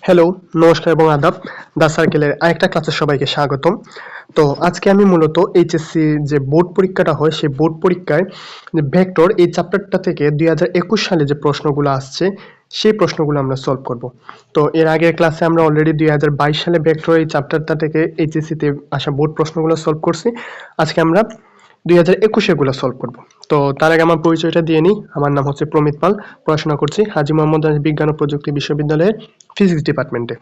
Hello, নমস্কার এবং আদাব। দা সার্কেলের আরেকটা ক্লাসে সবাইকে স্বাগতম। তো আজকে আমি মূলত এইচএসসি যে বোর্ড পরীক্ষাটা হয় সেই বোর্ড পরীক্ষায় যে ভেক্টর এই চ্যাপ্টারটা থেকে 2021 সালে যে প্রশ্নগুলো আসছে সেই প্রশ্নগুলো আমরা সলভ করব। তো এর আগের ক্লাসে আমরা অলরেডি 2022 সালে ভেক্টর এই চ্যাপ্টারটা থেকে এইচএসসিতে আসা বোর্ড প্রশ্নগুলো সলভ করছি। আজকে আমরা 2021 গুলো সলভ করব। তো তার আগে আমার পরিচয়টা দিয়ে নিই। আমার নাম হচ্ছে প্রমিত পাল, পড়াশোনা করছি হাজী মোহাম্মদ আলী বিজ্ঞান ও প্রযুক্তি বিশ্ববিদ্যালয়ের ফিজিক্স ডিপার্টমেন্টে।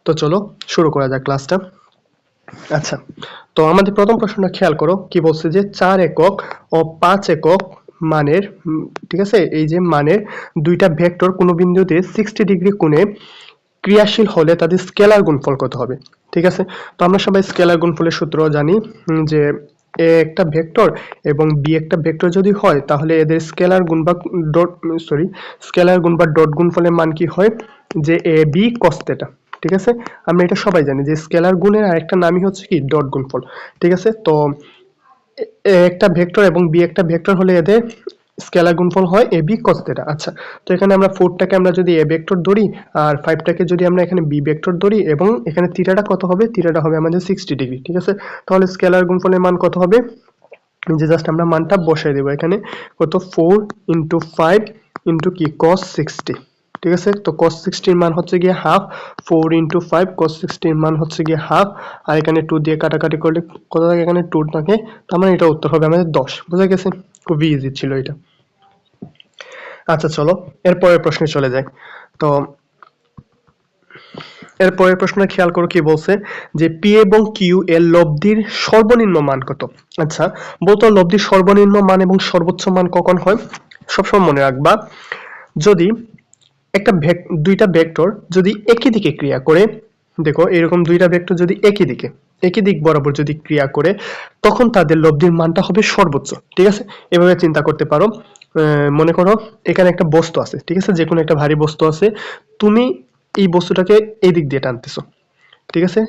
তো চলো শুরু করা যাক ক্লাসটা। আচ্ছা, তো আমাদের প্রথম প্রশ্নটা খেয়াল করো, কি বলছে যে 4 একক ও 5 একক মানের ঠিক আছে, এই যে মানের দুইটা ভেক্টর কোনো বিন্দুতে 60 ডিগ্রি কোণে ক্রিয়াশীল হলে তাদের স্কেলার গুণফল কত হবে। ঠিক আছে, তো আমরা সবাই স্কেলার গুণফলের সূত্র জানি, যে এ একটা ভেক্টর এবং বি একটা ভেক্টর যদি হয় তাহলে এদের স্কেলার গুণ বা ডট স্কেলার গুণ বা ডট গুণফলের মান কি হয়, যে এ বি কস থিটা। ঠিক আছে, আমরা এটা সবাই জানি যে স্কেলার গুণের আরেকটা নামই হচ্ছে কি ডট গুণফল। ঠিক আছে, তো এ একটা ভেক্টর এবং বি একটা ভেক্টর হলে এদের স্কেলার গুণফল হয় এ বি কস থিটা। আচ্ছা, তো এখানে আমরা 4টাকে আমরা যদি এ ভেক্টর ধরি আর 5টাকে যদি আমরা এখানে বি ভেক্টর ধরি এবং এখানে থিটাটা কত হবে, থিটাটা হবে আমাদের 60 ডিগ্রি। ঠিক আছে, তাহলে স্কেলার গুণফলের মান কত হবে, যে জাস্ট আমরা মানটা বসাই দেব এখানে, কত 4 ইন্টু 5 ইন্টু কি cos 60। ঠিক আছে, তো cos 60 এর মান হচ্ছে গিয়ে হাফ, 4 ইন্টু 5 cos 60 এর মান হচ্ছে গিয়ে হাফ, আর এখানে 2 দিয়ে কাটাকাটি করলে কত থাকে, এখানে 2 থাকে, তার মানে এটা উত্তর হবে আমাদের 10। বুঝা গেছে, খুবই ইজি ছিল এটা। আচ্ছা চলো এরপরের প্রশ্নে চলে যাই। তো এরপরের প্রশ্নটা খেয়াল করো, কি বলছে যে পি এবং কিউ এর লব্ধির সর্বনিম্ন মান কত। আচ্ছা, বলতো লব্ধির সর্বনিম্ন মান এবং সর্বোচ্চ মান কখন হয়, সবসময় মনে রাখবা, যদি একটা দুইটা ভেক্টর যদি একই দিকে ক্রিয়া করে, দেখো এরকম দুইটা ভেক্টর যদি একই দিক বরাবর যদি ক্রিয়া করে, তখন তাদের লব্ধির মানটা হবে সর্বোচ্চ। ঠিক আছে, এভাবে চিন্তা করতে পারো, মনে করো এখানে একটা বস্তু আছে, ঠিক আছে, যে কোনো একটা ভারী বস্তু আছে, তুমি এই বস্তুটাকে এই দিক দিয়ে টানতেছো। ঠিক আছে,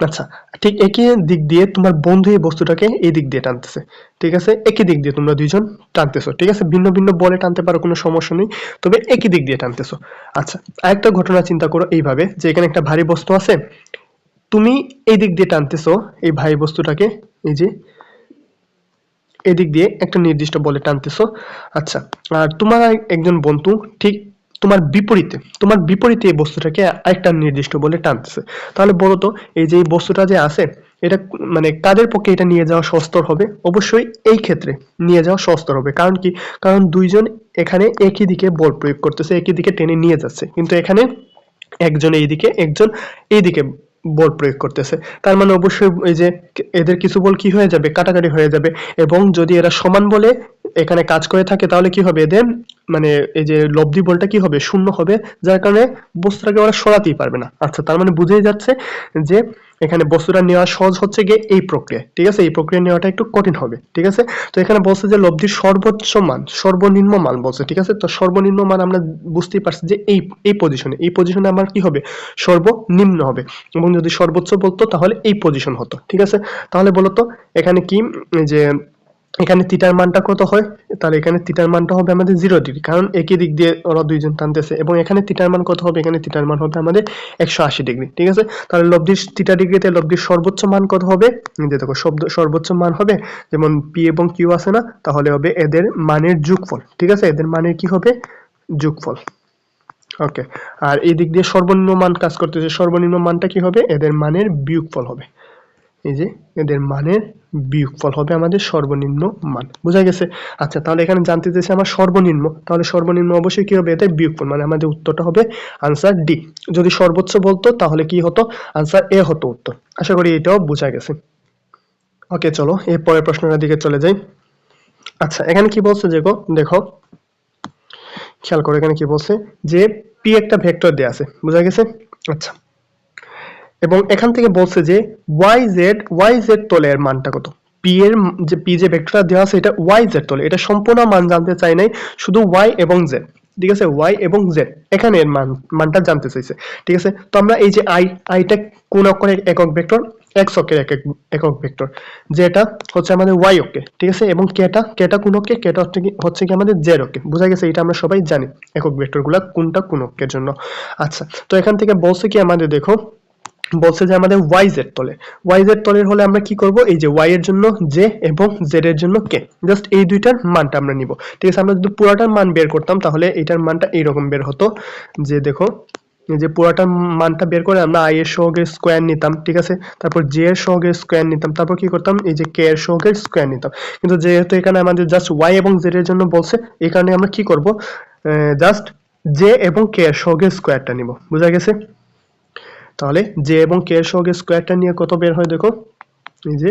আচ্ছা, ঠিক একই দিক দিয়ে তোমার বন্ধু এই বস্তুটাকে এই দিক দিয়ে টানতেছে। ঠিক আছে, একই দিক দিয়ে তোমরা দুইজন টানতেছো। ঠিক আছে, ভিন্ন ভিন্ন বলে টানতে পারো, কোনো সমস্যা নেই, তবে একই দিক দিয়ে টানতেছো। আচ্ছা, আরেকটা ঘটনা চিন্তা করো এইভাবে, যে এখানে একটা ভারী বস্তু আছে, তুমি এই দিক দিয়ে টানতেছো এই ভারী বস্তুটাকে, এই যে এদিক দিয়ে একটা নির্দিষ্ট বলে টানতেছো। আচ্ছা, আর তোমার একজন বন্ধু ঠিক তোমার বিপরীতে এই বস্তুটাকে আরেকটা নির্দিষ্ট বলে টানতেছে। তাহলে বলো তো, এই যে এই বস্তুটা যে আছে, এটা মানে কাদের পক্ষে এটা নিয়ে যাওয়া সহজতর হবে? অবশ্যই এই ক্ষেত্রে নিয়ে যাওয়া সহজতর হবে। কারণ কি, কারণ দুইজন এখানে একই দিকে বল প্রয়োগ করতেছে, একই দিকে টেনে নিয়ে যাচ্ছে, কিন্তু এখানে একজন এইদিকে একজন এইদিকে বল প্রয়োগ করতেছে। তার মানে অবশ্যই এই যে এদের কিছু বল কি হয়ে যাবে, কাটাকাটি হয়ে যাবে। এবং যদি এরা সমান বলে এখানে কাজ করে থাকে, তাহলে কি হবে, এদের মানে এই যে লব্ধি বলটা কি হবে, শূন্য হবে, যার কারণে বস্তুটাকে ওরা সরাতেই পারবে না। আচ্ছা, তার মানে বুঝেই যাচ্ছে যে এখানে বস্তুটা নেওয়া সহজ হচ্ছে গিয়ে এই প্রক্রিয়া। ঠিক আছে, এই প্রক্রিয়া নেওয়াটা একটু কঠিন হবে। ঠিক আছে, তো এখানে বলছে যে লব্ধির সর্বোচ্চ মান সর্বনিম্ন মান বলছে। ঠিক আছে, তো সর্বনিম্ন মান আমরা বুঝতেই পারছি যে এই পজিশনে আমার কি হবে, সর্বনিম্ন হবে, এবং যদি সর্বোচ্চ বলতো তাহলে এই পজিশন হতো। ঠিক আছে, তাহলে বলতো এখানে কি, যে এখানে থিটার মানটা কত হয়, তাহলে এখানে থিটার মানটা হবে আমাদের 0 ডিগ্রি, কারণ একই দিক দিয়ে ওরা দুইজন টানতেছে। এবং এখানে থিটার মান কত হবে, এখানে থিটার মান হবে আমাদের 180 ডিগ্রি। ঠিক আছে, তাহলে লব্ধির থিটা ডিগ্রিতে লব্ধির সর্বোচ্চ মান কত হবে, যে দেখো সর্বোচ্চ মান হবে, যেমন পি এবং কিউ আছে না, তাহলে হবে এদের মানের যোগফল। ঠিক আছে, এদের মানের কি হবে, যোগফল। ওকে, আর এই দিক দিয়ে সর্বনিম্ন মান কাজ করতেছে, সর্বনিম্ন মানটা কি হবে, এদের মানের বিয়োগফল হবে। এই যে এদের মানের বিয়োগফল হবে আমাদের সর্বনিম্ন মান। বোঝা গেছে? আচ্ছা, তাহলে এখানে জানতে চাইছে আমার সর্বনিম্ন, তাহলে সর্বনিম্ন অবশ্যই কি হবে, এদের বিয়োগফল, মানে আমাদের উত্তরটা হবে আনসার ডি। যদি সর্বোচ্চ বলতো তাহলে কি হতো, আনসার এ হতো উত্তর। আশা করি এটাও বোঝা গেছে। ওকে, চলো এর পরের প্রশ্নটার দিকে চলে যাই। আচ্ছা, এখানে কি বলছে দেখো খেয়াল করে, এখানে কি বলছে যে পি একটা ভেক্টর দেয়া আছে। বোঝা গেছে? আচ্ছা, এবং এখান থেকে বলছে যে ওয়াই জেড তলের মানটা কত। পি যে ভেক্টরটা দেওয়া আছে এটা ওয়াই জেড তলে, এটা সম্পূর্ণ মান জানতে চাই নাই, শুধু ওয়াই এবং জেড। ঠিক আছে, ওয়াই এবং জেড, এখানে এর মানটা জানতে চাইছে। ঠিক আছে, তো আমরা এই যে আইটা কোন অক্ষরের একক ভেক্টর, এক্স অক্ষের একক ভেক্টর, যেটা হচ্ছে আমাদের ওয়াই অক্ষে। ঠিক আছে, এবং কেটা কোন অক্ষে, কেটা হচ্ছে কি আমাদের জেড অক্ষে। বোঝা গেছে, এটা আমরা সবাই জানি একক ভেক্টর গুলা কোনটা কোন অক্ষের জন্য। আচ্ছা, তো এখান থেকে বলছে কি আমাদের, দেখো বলছে যে আমাদের ওয়াইজেড তলে, ওয়াইজেড তলের হলে আমরা কি করব, এই যে ওয়াই এর জন্য জে এবং জেড এর জন্য কে, জাস্ট এই দুইটার মানটা আমরা নিব। ঠিক আছে, আমরা যদি পুরাটার মান বের করতাম তাহলে এটার মানটা এইরকম বের হতো, যে দেখো এই যে পুরাটার মানটা বের করে আমরা আই এর সহগের স্কোয়ার নিতাম। ঠিক আছে, তারপর জে এর সহগের স্কোয়ার নিতাম, তারপর কি করতাম, এই যে কে এর সহগের স্কোয়ার নিতাম। কিন্তু যেহেতু এখানে আমাদের জাস্ট ওয়াই এবং জেড এর জন্য বলছে, এই কারণে আমরা কি করব, জাস্ট জে এবং কে এর সহগের স্কোয়ারটা নিব। বোঝা গেছে, তাহলে জে এবং কে এর সহগের স্কোয়ারটা নিয়ে কত বের হয় দেখো, এই যে,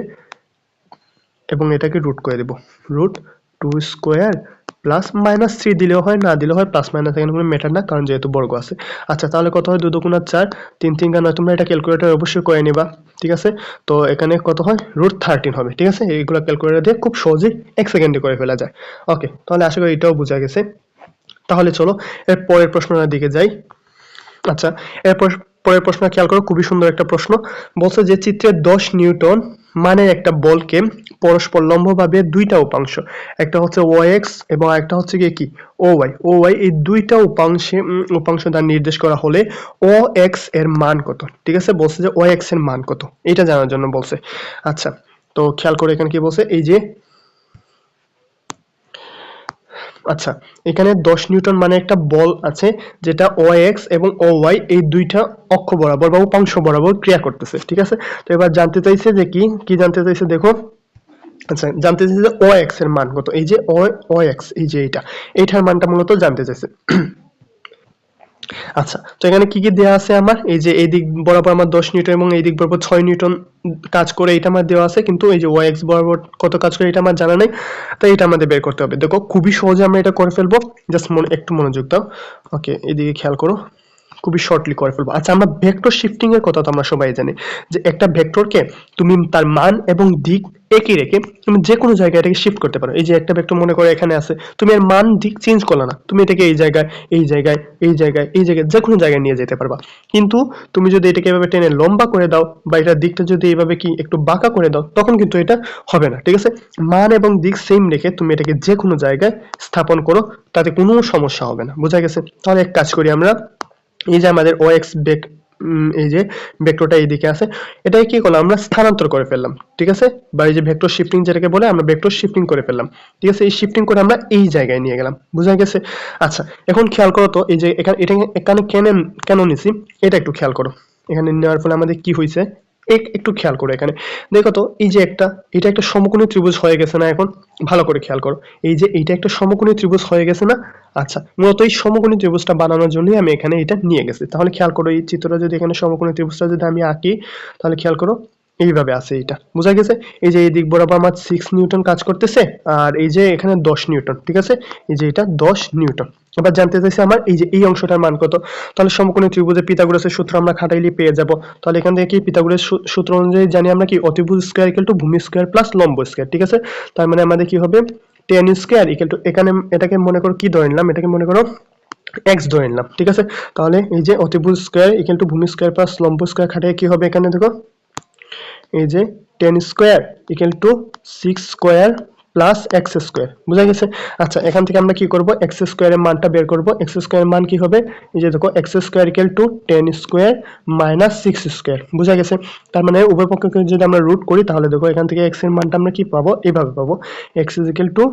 এবং এটাকে রুট করে দেব, রুট 2 স্কোয়ার প্লাস মাইনাস 3 দিলেও হয়, না দিলেও হয়, প্লাস মাইনাস এখানে কোনো ম্যাটার না, কারণ যেহেতু বর্গ আছে। আচ্ছা, তাহলে কত হয়, 2 2 4, 3 3 9, তোমরা এটা ক্যালকুলেটর অবশ্যই করে নিবা। ঠিক আছে, তো এখানে কত হয়, রুট 13 হবে। ঠিক আছে, এইগুলো ক্যালকুলেটর দিয়ে খুব সহজেই 1 সেকেন্ডে করে ফেলা যায়। ওকে, তাহলে আশা করি এটাও বোঝা গেছে। তাহলে চলো এর পরের প্রশ্নটার দিকে যাই। আচ্ছা, এরপর পরের প্রশ্ন খেয়াল করো, খুবই সুন্দর একটা প্রশ্ন। বলছে যে চিত্রে 10 নিউটন মানে একটা বলকে পরস্পর লম্বভাবে দুইটা উপাংশ, একটা হচ্ছে ওএক্স এবং একটা হচ্ছে কি ওয়াই, এই দুইটা উপাংশ দ্বারা নির্দেশ করা হলে ও এক্স এর মান কত। ঠিক আছে, বলছে যে ও এক্স এর মান কত, এটা জানার জন্য বলছে। আচ্ছা, তো খেয়াল করে এখানে কি বলছে, এই যে, আচ্ছা, এখানে 10 নিউটন মানে একটা বল আছে, যেটা ও এক্স এবং ও ওয়াই এই দুইটা অক্ষ বরাবর বা উপাংশ বরাবর ক্রিয়া করতেছে। ঠিক আছে, তো এবার জানতে চাইছে যে কি জানতে চাইছে দেখো। আচ্ছা, জানতে চাইছে যে ও এক্স এর মান কত, এই যে ও এক্স, এই যে এইটার মানটা মূলত জানতে চাইছে। আচ্ছা, তো এখানে কি দেওয়া আছে আমার, এই যে এই দিক বরাবর আমার 10 নিউটন এবং এই দিক বরাবর 6 নিউটন কাজ করে, এটা আমার দেওয়া আছে, কিন্তু এই যে ওয়াই এক্স বরাবর কত কাজ করে এটা আমার জানা নেই, তাই এটা আমাদের বের করতে হবে। দেখো খুবই সহজে আমরা এটা করে ফেলবো, জাস্ট একটু মনোযোগ দাও। ওকে, এদিকে খেয়াল করো, খুবই শর্টলি করে ফেলবো। আচ্ছা, আমরা ভেক্টর শিফটিং এর কথা তো আমরা সবাই জানি, যে একটা ভেক্টরকে তুমি তার মান এবং দিক একই রেখে তুমি যে কোনো জায়গায় এটাকে শিফট করতে পারো। এই যে একটা ভেক্টর মনে করো এখানে আছে, তুমি এর মান দিক চেঞ্জ করলে না, তুমি এটাকে এই জায়গায় এই জায়গায় এই জায়গায় এই জায়গায় যে কোনো জায়গায় নিয়ে যেতে পারবা। কিন্তু তুমি যদি এটাকে এভাবে টেনে লম্বা করে দাও, বা এটার দিকটা যদি এইভাবে কি একটু বাঁকা করে দাও, তখন কিন্তু এটা হবে না। ঠিক আছে, মান এবং দিক সেম রেখে তুমি এটাকে যে কোনো জায়গায় স্থাপন করো, তাতে কোনো সমস্যা হবে না। বোঝা গেছে? তাহলে এক কাজ করি আমরা, এই যে আমাদের ও এক্স এই যে ভেক্টরটা এইদিকে আছে, এটাকে কি করলাম, আমরা স্থানান্তর করে ফেললাম। ঠিক আছে, বা এই যে ভেক্টর শিফটিং যেটাকে বলে, আমরা ভেক্টর শিফটিং করে ফেললাম। ঠিক আছে, এই শিফটিং করে আমরা এই জায়গায় নিয়ে গেলাম। বুঝা গেছে? আচ্ছা, এখন খেয়াল করো তো, এই যে এখানে কেন নিছি এটা একটু খেয়াল করো। এখানে নেওয়ার ফলে আমাদের কি হয়েছে একটু খেয়াল করো। এখানে দেখো তো, এই যে এটা একটা সমকোণী ত্রিভুজ হয়ে গেছে না? এখন ভালো করে খেয়াল করো, এই যে এইটা একটা সমকোণী ত্রিভুজ হয়ে গেছে না? আচ্ছা, মূলত এই সমকোণী ত্রিভুজটা বানানোর জন্যই আমি এখানে এটা নিয়ে গেছি। তাহলে খেয়াল করো, এই চিত্রটা যদি এখানে সমকোণী ত্রিভুজটা যদি আমি আঁকি, তাহলে খেয়াল করো এইভাবে আছে। এটা বোঝা গেছে? এই যে এই দিক বরাবর আমার 6 নিউটন কাজ করতেছে, আর এই যে এখানে 10 নিউটন। ঠিক আছে, এই যে এটা 10 নিউটন। এবার জানতে চাইছি আমার এই যে এই অংশটার মান কত। তাহলে সমকোণী ত্রিভুজে পিথাগোরাসের সূত্র আমরা খাটাইলে পেয়ে যাব। তাহলে এখান থেকে কি পিথাগোরাসের সূত্র অনুযায়ী জানি আমরা কি অতিভুজ স্কয়ার ইকুয়াল টু ভূমি স্কয়ার প্লাস লম্ব স্কয়ার। ঠিক আছে, তার মানে আমাদের কি হবে, tan স্কয়ার ইকুয়াল টু, এখানে এটাকে মনে করো কি ধরে নিলাম, এটাকে মনে করো x ধরে নিলাম। ঠিক আছে, তাহলে এই যে অতিভুজ স্কয়ার ইকুয়াল টু ভূমি স্কয়ার প্লাস লম্ব স্কয়ার খাটাই কি হবে, এখানে দেখো এই যে 10 square equal to 6 square plus x square. বুঝা গেছে? আচ্ছা, এখান থেকে আমরা কি করব, এক্স স্কয়ারের মানটা বের করব। এক্স স্কয়ারের মান কি হবে, এই যে দেখো x square equal to 10 square minus 6 square. বুঝা গেছে? তার মানে উভয় পক্ষকে যদি আমরা রুট করি, তাহলে দেখো এখান থেকে এক্স এর মানটা আমরা কি পাবো, এইভাবে পাবো, x is equal to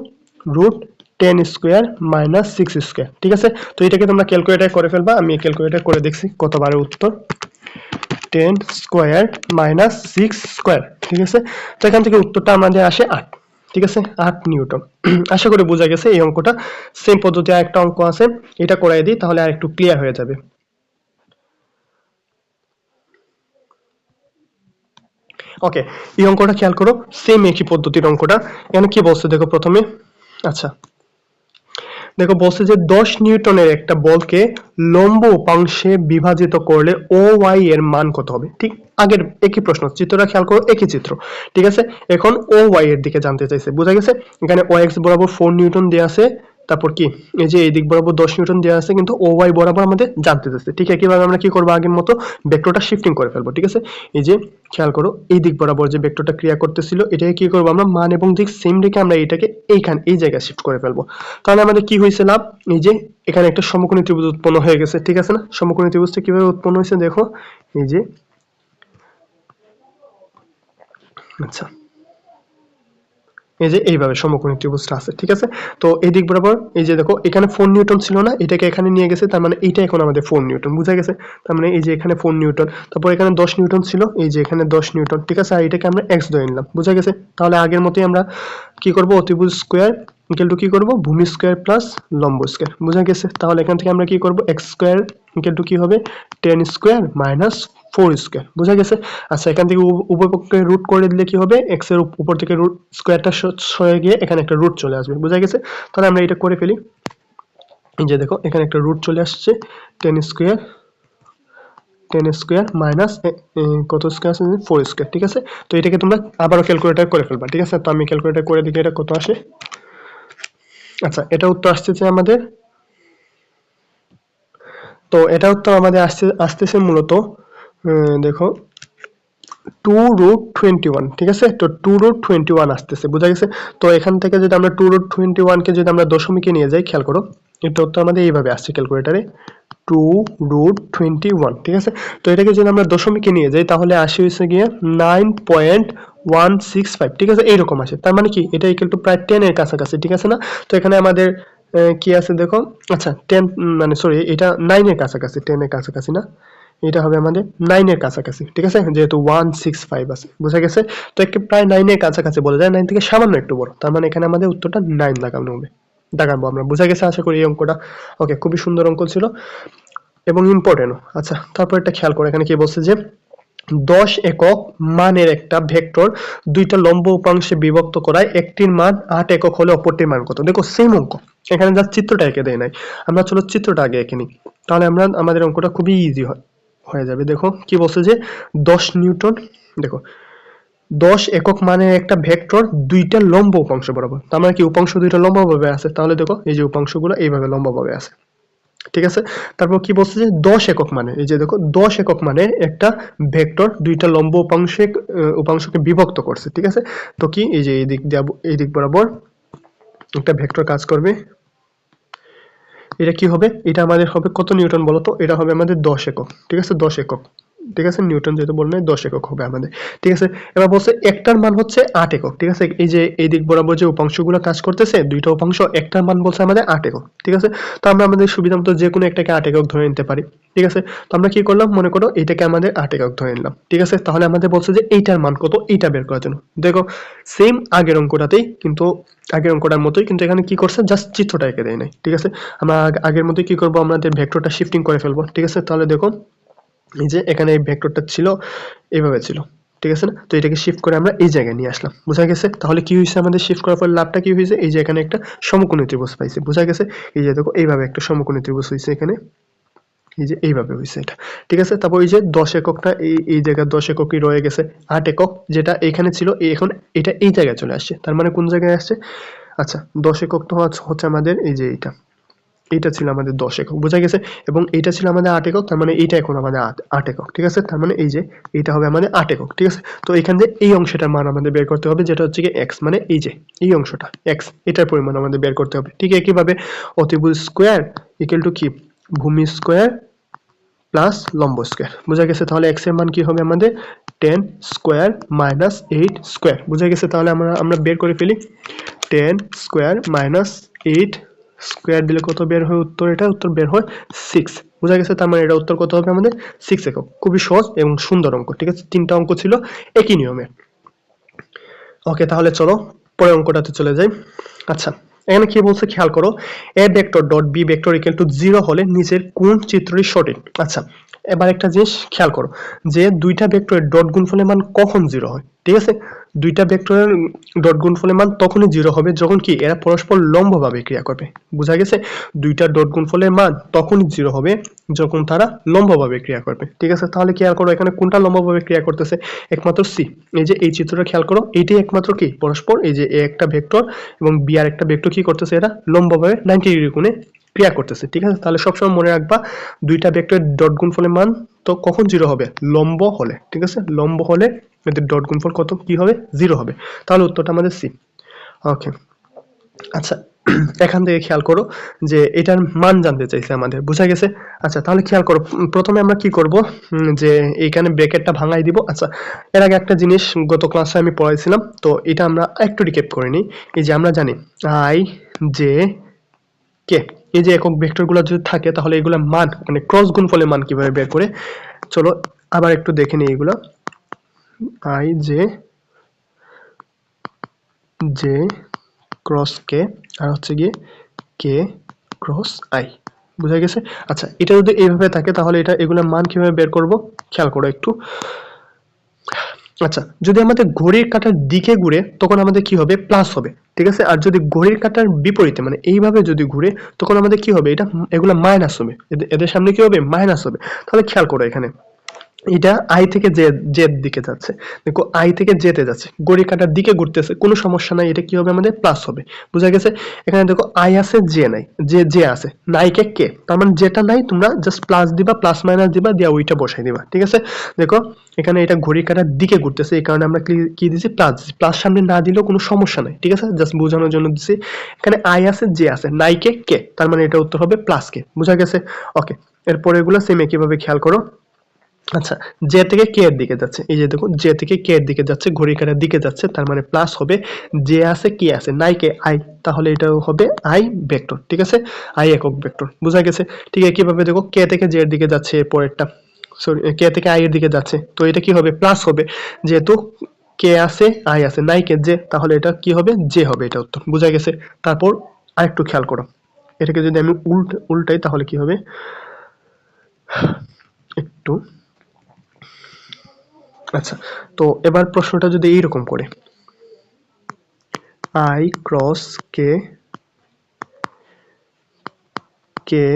root 10 square minus 6 square. ঠিক আছে, তো এটাকে তোমরা ক্যালকুলেটর করে ফেলবা। আমি ক্যালকুলেটর করে দেখছি কতবারের উত্তর, 10 স্কয়ার মাইনাস 6 স্কয়ার। ঠিক আছে, তো এখান থেকে উত্তরটা আমাদের আসে 8। ঠিক আছে, 8 নিউটন। আশা করি বোঝা গেছে। এই অঙ্কটা সেম পদ্ধতি আরেকটা অঙ্ক আছে, এটা করাই দিই, তাহলে আর একটু ক্লিয়ার হয়ে যাবে। ওকে, এই অঙ্কটা খেয়াল করো, সেম একই পদ্ধতির অঙ্কটা। এখানে কি বলছে দেখো প্রথমে। আচ্ছা, দেখো বলছে যে 10 নিউটনের একটা বলকে লম্ব উপাংশে বিভাজিত করলে ও ওয়াই এর মান কত হবে। ঠিক আগের একই প্রশ্ন, চিত্রটা খেয়াল করো, একই চিত্র। ঠিক আছে, এখন ও ওয়াই এর দিকে জানতে চাইছে। বুঝা গেছে? এখানে ও এক্স বরাবর 4 নিউটন দেয়া আছে, তারপর কি এই যে এই দিক বরাবর 10 নিউটন দেওয়া আছে কিন্তু ও ওয়াই বরাবর আমাদের জানতে চাচ্ছে। ঠিক একইভাবে আমরা কি করব আগের মতো ভেক্টরটা শিফটিং করে ফেলবো। ঠিক আছে, এই যে খেয়াল করো এই দিক বরাবর যে ভেক্টরটা ক্রিয়া করতেছিল এটাকে কি করব আমরা মান এবং দিক সেম রেখে আমরা এটাকে এইখানে এই জায়গায় শিফট করে ফেলবো। তাহলে আমাদের কি হয়েছে লাভ, এই যে এখানে একটা সমকোণী ত্রিভুজ উৎপন্ন হয়ে গেছে। ঠিক আছে না, সমকোণী ত্রিভুজটা কিভাবে উৎপন্ন হয়েছে দেখো, এই যে আচ্ছা এই যে এইভাবে সমকোণী ত্রিভুজটা আছে। ঠিক আছে, তো এই দিক বরাবর এই যে দেখো এখানে 4 নিউটন ছিল না, এটাকে এখানে নিয়ে গেছে, তার মানে এইটা এখন আমাদের 4 নিউটন, বুঝা গেছে? তার মানে এই যে এখানে 4 নিউটন, তারপর এখানে 10 নিউটন ছিল, এই যে এখানে 10 নিউটন। ঠিক আছে, আর এটাকে আমরা x ধরে নিলাম, বুঝা গেছে? তাহলে আগের মতোই আমরা কি করব, অতিভুজ স্কয়ার ইকুয়াল টু কি করব, ভূমি স্কয়ার প্লাস লম্ব স্কয়ার, বুঝা গেছে? তাহলে এখান থেকে আমরা কি করব, x স্কয়ার ইকুয়াল টু কি হবে 10 স্কয়ার মাইনাস 4 স্কয়ার, বুঝা গেছে? আচ্ছা, এখান থেকে উভয় পক্ষকে রুট করে দিলে কি হবে, x এর উপর থেকে রুট স্কয়ারটা সরে গিয়ে এখানে একটা রুট চলে আসবে, বুঝা গেছে? তাহলে আমরা এটা করে ফেলি। এই যে দেখো এখানে একটা রুট চলে আসছে, 10 স্কয়ার মাইনাস কত স্কয়ার আছে, 4 স্কয়ার। ঠিক আছে, তো এটাকে তোমরা আবারও ক্যালকুলেটর করে ফেলবা। ঠিক আছে, তো আমি ক্যালকুলেটর করে দেখি এটা কত আসে। আচ্ছা, এটা উত্তর আসছে আমাদের, তো এটা উত্তর আমাদের আসতেছে মূলত দেখো 2√21। ঠিক আছে, তো 2√21 আসতেছে, বুঝা গেছে? তো এখান থেকে যদি আমরা 2√21 কে যদি আমরা দশমিকে নিয়ে যাই, খেয়াল করো এটা উত্তর আমাদের এইভাবে আসছে ক্যালকুলেটরে 2√21। ঠিক আছে, তো এটাকে যদি আমরা দশমিকে নিয়ে যাই তাহলে আসে হচ্ছে গিয়ে 9.165। ঠিক আছে, এইরকম আসে, তার মানে কি এটা ইকুয়াল টু প্রায় 10 এর কাছাকাছি। ঠিক আছে না, তো এখানে আমাদের কি আছে দেখো, আচ্ছা 10 মানে সরি এটা 9 এর কাছাকাছি, 10 এর কাছাকাছি না, এটা হবে আমাদের 9 এর কাছাকাছি। ঠিক আছে, যেহেতু 165 আছে, বুঝা গেছে? তো একটু প্রায় 9 এর কাছাকাছি বলা যায়, 9 থেকে সামান্য একটু বড়, তার মানে এখানে আমাদের উত্তরটা 9 দেখাবো আমরা, বুঝা গেছে আশা করি এই অঙ্কটা? ওকে, খুবই সুন্দর অঙ্ক ছিল এবং ইম্পর্টেন্ট। আচ্ছা, তারপর একটা খেয়াল করো, এখানে কি বলছে যে 10 একক মানের একটা ভেক্টর দুইটা লম্ব উপাংশে বিভক্ত করায় একটির মান 8 একক হলে অপরটির মান কত? দেখো সেম অঙ্ক, এখানে যা চিত্রটা এঁকে দেয় নাই, আমরা চলো চিত্রটা আগে এঁকে নিই, তাহলে আমাদের অঙ্কটা খুবই ইজি হয়ে যাবে। দেখো কি বলছে যে 10 নিউটন, দেখো 10 একক মানের একটা ভেক্টর দুইটা লম্ব উপাংশ বরাবর, তার মানে কি উপাংশ দুইটা লম্বভাবে আছে, তাহলে দেখো এই যে উপাংশগুলো এইভাবে লম্বভাবে আছে। ঠিক আছে, তারপর কি বলছে যে 10 একক মানে, এই যে দেখো 10 একক মানে একটা ভেক্টর দুইটা লম্ব উপাংশকে বিভক্ত করছে। ঠিক আছে, তো কি এই যে এই দিক বরাবর একটা ভেক্টর কাজ করবে, এটা কি হবে, এটা আমাদের হবে কত নিউটন বলো তো, এটা হবে আমাদের 10 একক। ঠিক আছে, 10 একক। ঠিক আছে, নিউটন যেহেতু বললে 10 একক হবে আমাদের। ঠিক আছে, এবার বলছে একটার মান হচ্ছে 8 একক। ঠিক আছে, এই যে এই দিক বরাবর যে উপাংশগুলো কাজ করতেছে দুইটা উপাংশ, একটার মান বলছে আমাদের 8 একক। ঠিক আছে, তো আমরা আমাদের সুবিধা মতো যে কোনো একটাকে 8 একক ধরে নিতে পারি। ঠিক আছে, তো আমরা কি করলাম, মনে করো এটাকে আমাদের 8 একক ধরে নিলাম। ঠিক আছে, তাহলে আমাদের বলছে যে এইটার মান কত, এইটা বের করার জন্য। দেখো সেম আগের অঙ্কটাতেই, কিন্তু আগের অঙ্কটার মতোই, কিন্তু এখানে কি করছে জাস্ট চিত্রটা এঁকে দেয় নাই। ঠিক আছে, আমরা আগের মতোই কি করব, আমাদের ভেক্টরটা শিফটিং করে ফেলবো। ঠিক আছে, তাহলে দেখো এই যে এখানে এই ভেক্টরটা ছিল এইভাবে ছিল। ঠিক আছে না, তো এটাকে শিফট করে আমরা এই জায়গায় নিয়ে আসলাম, বুঝা গেছে? তাহলে কি হয়েছে, আমাদের শিফট করার ফলে লাভটা কি হয়েছে, এই যে এখানে একটা সমকোণী ত্রিভুজ পাইছে, বুঝা গেছে? এই যে দেখো এইভাবে একটা সমকোণী ত্রিভুজ হয়েছে এখানে, এই যে এইভাবে হয়েছে এটা। ঠিক আছে, তারপর এই যে 10 এককটা এই জায়গায় 10 এককই রয়ে গেছে, 8 একক যেটা এখানে ছিল এখন এটা এই জায়গায় চলে আসছে, তার মানে কোন জায়গায় আসছে, আচ্ছা 10 একক তো হচ্ছে আমাদের এই যে এইটা ছিল আমাদের 10 একক, বোঝা গেছে? এবং এইটা ছিল আমাদের 8 একক, তার মানে এইটা এখন আমাদের 8 একক। ঠিক আছে, তার মানে এই যে এইটা হবে আমাদের 8 একক। ঠিক আছে, তো এখান থেকে এই অংশটার মান আমাদের বের করতে হবে, যেটা হচ্ছে কি x, মানে এই যে এই অংশটা x, এটার পরিমাণ আমাদের বের করতে হবে। ঠিক একইভাবে অতিভুজ স্কয়ার ইকুয়াল টু কি, ভূমি স্কয়ার প্লাস লম্ব স্কয়ার, বোঝা গেছে? তাহলে x এর মান কি হবে আমাদের 10 স্কয়ার মাইনাস 8 স্কয়ার, বোঝা গেছে? তাহলে আমরা বের করে ফেলি, 10 স্কয়ার মাইনাস 8 স্কয়ার দিলে কত বের হয় উত্তর, এটা উত্তর বের হয় 6, বোঝা গেছে? তার মানে এটা উত্তর কত হবে আমাদের 6 একক। খুবই সহজ এবং সুন্দর অঙ্ক। ঠিক আছে, তিনটা অঙ্ক ছিল একই নিয়মে। ওকে, তাহলে চলো পরের অঙ্কটাতে চলে যাই। আচ্ছা, এখানে কি বলছে খেয়াল করো, a vector dot b vector equal to 0 হলে নিচের কোন চিত্রটি সঠিক? আচ্ছা, এবার একটা জিনিস খেয়াল করো যে দুইটা ভেক্টরের ডট গুণফলের মান কখন 0 হয়। ঠিক আছে, দুইটা ভেক্টরের ডট গুণফলের মান তখনই 0 হবে যখন কি এরা পরস্পর লম্বভাবে ক্রিয়া করবে। বোঝা গেছে? দুইটা ডট গুণফলের মান তখনই 0 হবে যখন তারা লম্বভাবে ক্রিয়া করবে। ঠিক আছে, তাহলে খেয়াল করো এখানে কোনটা লম্বভাবে ক্রিয়া করতেছে? একমাত্র সি। এই যে এই চিত্রটা খেয়াল করো, এইটাই একমাত্র কি পরস্পর, এই যে এ একটা ভেক্টর এবং বি আর একটা ভেক্টর কি করতেছে, এরা লম্বভাবে 90 ডিগ্রি কোণে ক্রিয়া করতেছে। ঠিক আছে, তাহলে সবসময় মনে রাখবা দুইটা ভেক্টরের ডট গুণফলের মান তো কখন 0 হবে? লম্ব হলে। ঠিক আছে, লম্ব হলে এদের ডট গুণফল কত কি হবে? 0 হবে। তাহলে উত্তরটা আমাদের সি। ওকে, আচ্ছা এখান থেকে খেয়াল করো যে এটার মান জানতে চাইছে আমাদের, বোঝা গেছে? আচ্ছা তাহলে খেয়াল করো, প্রথমে আমরা কি করব, যে এইখানে ব্র্যাকেটটা ভাঙাই দিব। আচ্ছা, এর আগে একটা জিনিস গত ক্লাসে আমি পড়াইছিলাম, তো এটা আমরা একটু রিক্যাপ করে নিই। এই যে আমরা জানি আই জে কে, এই যে একক ভেক্টরগুলো যদি থাকে তাহলে এগুলোর মান মানে ক্রস গুণফলের মান কিভাবে বের করে, চলো আবার একটু দেখে নিই এগুলা। I J J cross K আর হচ্ছে গিয়ে কে ক্রস আই, বুঝা গেছে? আচ্ছা, এটা যদি এইভাবে থাকে তাহলে এটা এগুলোর মান কিভাবে বের করব খেয়াল করো একটু। আচ্ছা, যদি আমাদের ঘড়ির কাঁটার দিকে ঘুরে তখন আমাদের কি হবে? প্লাস হবে। ঠিক আছে, আর যদি ঘড়ির কাঁটার বিপরীতে মানে এইভাবে যদি ঘুরে তখন আমাদের কি হবে? এটা এগুলা মাইনাস হবে, এদের সামনে কি হবে? মাইনাস হবে। তাহলে খেয়াল করো এখানে এটা আই থেকে জেড দিকে যাচ্ছে, দেখো আই থেকে জেতে যাচ্ছে, ঘড়ির কাঁটার দিকে ঘুরতেছে, কোনো সমস্যা নাই, এটা কি হবে? আমাদের প্লাস হবে। বুঝা গেছে? এখানে দেখো আই আছে জে নাই, জে আছে নাইকে কে, তার মানে যেটা নাই তোমরা জাস্ট প্লাস দিবা, প্লাস মাইনাস দিবা, দিয়া ওইটা বসাই দিবা। ঠিক আছে, দেখো এখানে এটা ঘড়ির কাঁটার দিকে ঘুরতেছে, এই কারণে আমরা কি দিছি? প্লাস দিছি। প্লাস সামনে না দিলেও কোনো সমস্যা নাই। ঠিক আছে, জাস্ট বোঝানোর জন্য দিছি। এখানে আই আছে জে আছে নাইকে কে, তার মানে এটা উত্তর হবে প্লাস কে। বুঝা গেছে? ওকে, এরপরে এগুলো সেম একইভাবে খেয়াল করো। আচ্ছা, জে থেকে কে এর দিকে যাচ্ছে, এই যে দেখো জে থেকে কে এর দিকে যাচ্ছে, ঘড়ির কাঁটার দিকে যাচ্ছে, তার মানে প্লাস হবে। জে আছে কি আছে? নাই কে আই, তাহলে এটাও হবে আই ভেক্টর। ঠিক আছে, আই একক ভেক্টর। বুঝা গেছে? ঠিক একইভাবে দেখো কে থেকে জে এর দিকে যাচ্ছে, পরেরটা সরি কে থেকে আই এর দিকে যাচ্ছে, তো এটা কি হবে? প্লাস হবে, যেহেতু কে আছে আই আছে নাই কে জে, তাহলে এটা কি হবে? জে হবে, এটা উত্তর। বুঝা গেছে? তারপর আরেকটু খেয়াল করো, এটাকে যদি আমি উল্টাই তাহলে কি হবে একটু। আচ্ছা, তো এবার প্রশ্নটা যদি এইরকম করে, i cross k, k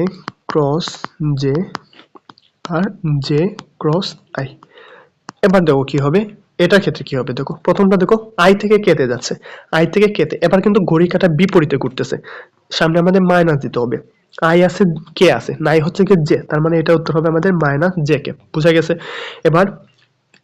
cross j আর জে ক্রস আই, এবার দেখো কি হবে, এটার ক্ষেত্রে কি হবে? দেখো প্রথমটা দেখো আই থেকে কেতে যাচ্ছে, আই থেকে কেতে, এবার কিন্তু ঘড়ি কাঁটা বিপরীতে ঘুরতেছে, সামনে আমাদের মাইনাস দিতে হবে। আই আছে কে আছে, নাই হচ্ছে কি জে, তার মানে এটা উত্তর হবে আমাদের মাইনাস জে কে। বুঝা গেছে? এবার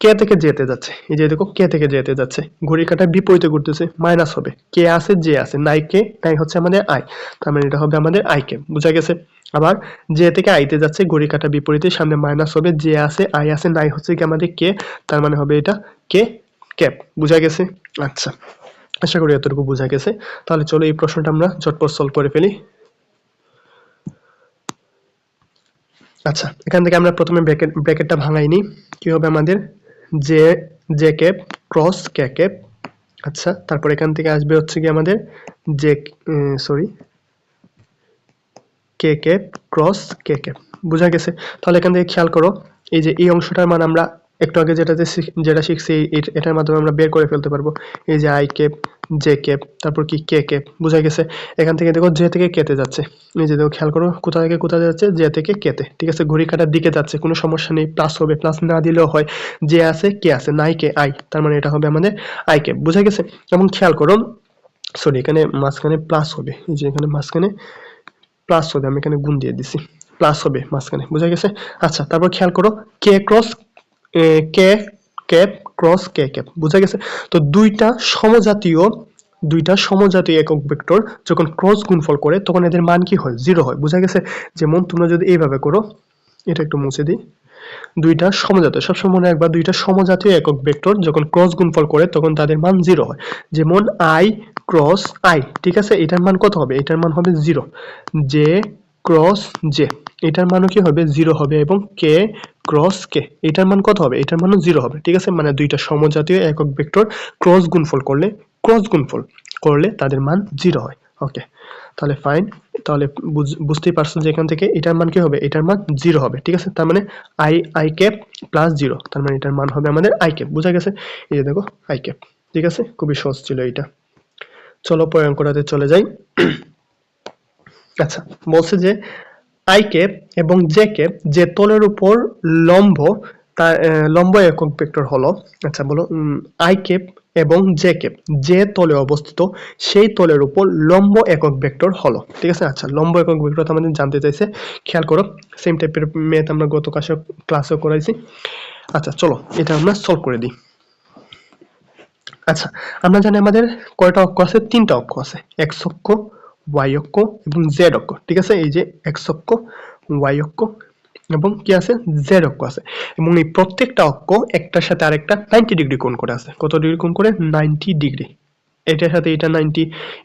কে থেকে যেতে যাচ্ছে, এই যে দেখো কে থেকে যেতে যাচ্ছে, ঘড়ির কাঁটার বিপরীতে ঘুরতেছে, মাইনাস হবে। কে আছে জে আছে নাই কে, নাই হচ্ছে আমাদের আই, তার মানে এটা হবে আমাদের আই কে। বুঝা গেছে? আবার জে থেকে আইতে যাচ্ছে, ঘড়ির কাঁটার বিপরীতে, সামনে মাইনাস হবে, জে আছে আই আছে নাই হচ্ছে কি আমাদের কে, তার মানে হবে এটা কে ক্যাপ। বুঝা গেছে? আচ্ছা, আশা করি এতটুকু বুঝা গেছে। তাহলে চলো এই প্রশ্নটা আমরা ঝটপট সলভ করে ফেলি। আচ্ছা, এখান থেকে আমরা প্রথমে ব্র্যাকেটটা ভাঙাই নিই। কি হবে আমাদের? J J cap cross K cap. আচ্ছা, তারপর এখান থেকে আসবে হচ্ছে কি আমাদের জে সরি কে ক্যাপ ক্রস কে ক্যাপ। বুঝা গেছে? তাহলে এখান থেকে খেয়াল করো, এই যে এই অংশটার মান আমরা একটু আগে যেটা শিখছি এটার মাধ্যমে আমরা বের করে ফেলতে পারবো। এই যে আই ক্যাপ জে ক্যাপ তারপর কি কে ক্যাপ। বুঝা গেছে? এখান থেকে দেখো জে থেকে কেতে যাচ্ছে, এই যে দেখো খেয়াল করো কোথা থেকে কোথায় যাচ্ছে, জে থেকে কেতে। ঠিক আছে, ঘড়ি কাঁটার দিকে যাচ্ছে, কোনো সমস্যা নেই, প্লাস হবে, প্লাস না দিলেও হয়। জে আছে কে আছে নাই কে আই, তার মানে এটা হবে আমাদের আই ক্যাপ। বুঝা গেছে? এবং খেয়াল করো সরি এখানে মাঝখানে প্লাস হবে, এই যে এখানে মাঝখানে প্লাস হবে, আমি এখানে গুণ দিয়ে দিছি, প্লাস হবে মাঝখানে। বুঝা গেছে? আচ্ছা, তারপর খেয়াল করো K cross K cap cross K cap. বুঝা গেছে? তো দুইটা সমজাতীয় একক ভেক্টর যখন ক্রস গুণফল করে তখন এদের মান কি হয়? 0 হয়। বুঝা গেছে? যেমন তোমরা যদি এইভাবে করো, এটা একটু মুছে দিই, দুইটা সমজাতীয়, সবসময় মনে রাখবা দুইটা সমজাতীয় একক ভেক্টর যখন ক্রস গুণফল করে তখন তাদের মান 0 হয়। যেমন আই ক্রস আই, ঠিক আছে, এটার মান কত হবে? এটার মান হবে 0। জে ক্রস জে, এটার মানও কি হবে? 0 হবে। এবং কে ক্রস কে, এটার মান কত হবে? এটার মানও 0 হবে। ঠিক আছে, মানে দুইটা সমজাতীয় একক ভেক্টর ক্রস গুণফল করলে তাদের মান 0 হয়। ওকে, তাহলে ফাইন। তাহলে বুঝতেই পারছো যে এখান থেকে এটার মান কি হবে? এটার মান 0 হবে। ঠিক আছে, তার মানে আই ক্যাপ প্লাস 0, তার মানে এটার মান হবে আমাদের আই ক্যাপ। বুঝা গেছে? এই যে দেখো আই ক্যাপ। ঠিক আছে, খুবই সহজ ছিল এটা। চলো পয়েন্ট করাতে চলে যাই। আচ্ছা, বলছে যে আই ক্যাপ এবং জে ক্যাপ যে তলের উপর লম্ব, তার লম্ব একক ভেক্টর হলো, আচ্ছা বলো, আই ক্যাপ এবং জে ক্যাপ যে তলে অবস্থিত সেই তলের উপর লম্ব একক ভেক্টর হলো। ঠিক আছে, আচ্ছা লম্ব একক ভেক্টর আমাদের জানতে চাইছে, খেয়াল করো সেম টাইপের ম্যাথ আমরা গত ক্লাসেও করাইছি। আচ্ছা চলো এটা আমরা সলভ করে দিই। আচ্ছা, আমরা জানি আমাদের কয়টা অক্ষ আছে? তিনটা অক্ষ আছে, এক্স অক্ষ, ওয়াই অক্ষ এবং জেড অক্ষ। ঠিক আছে, এই যে এক্স অক্ষ, ওয়াই অক্ষ এবং কি আছে? জেড অক্ষ আছে। এবং এই প্রত্যেকটা অক্ষ একটার সাথে আরেকটা 90 ডিগ্রি কোণ করে আছে। কত ডিগ্রি কোণ করে? 90 ডিগ্রি। এটার সাথে এটা 90,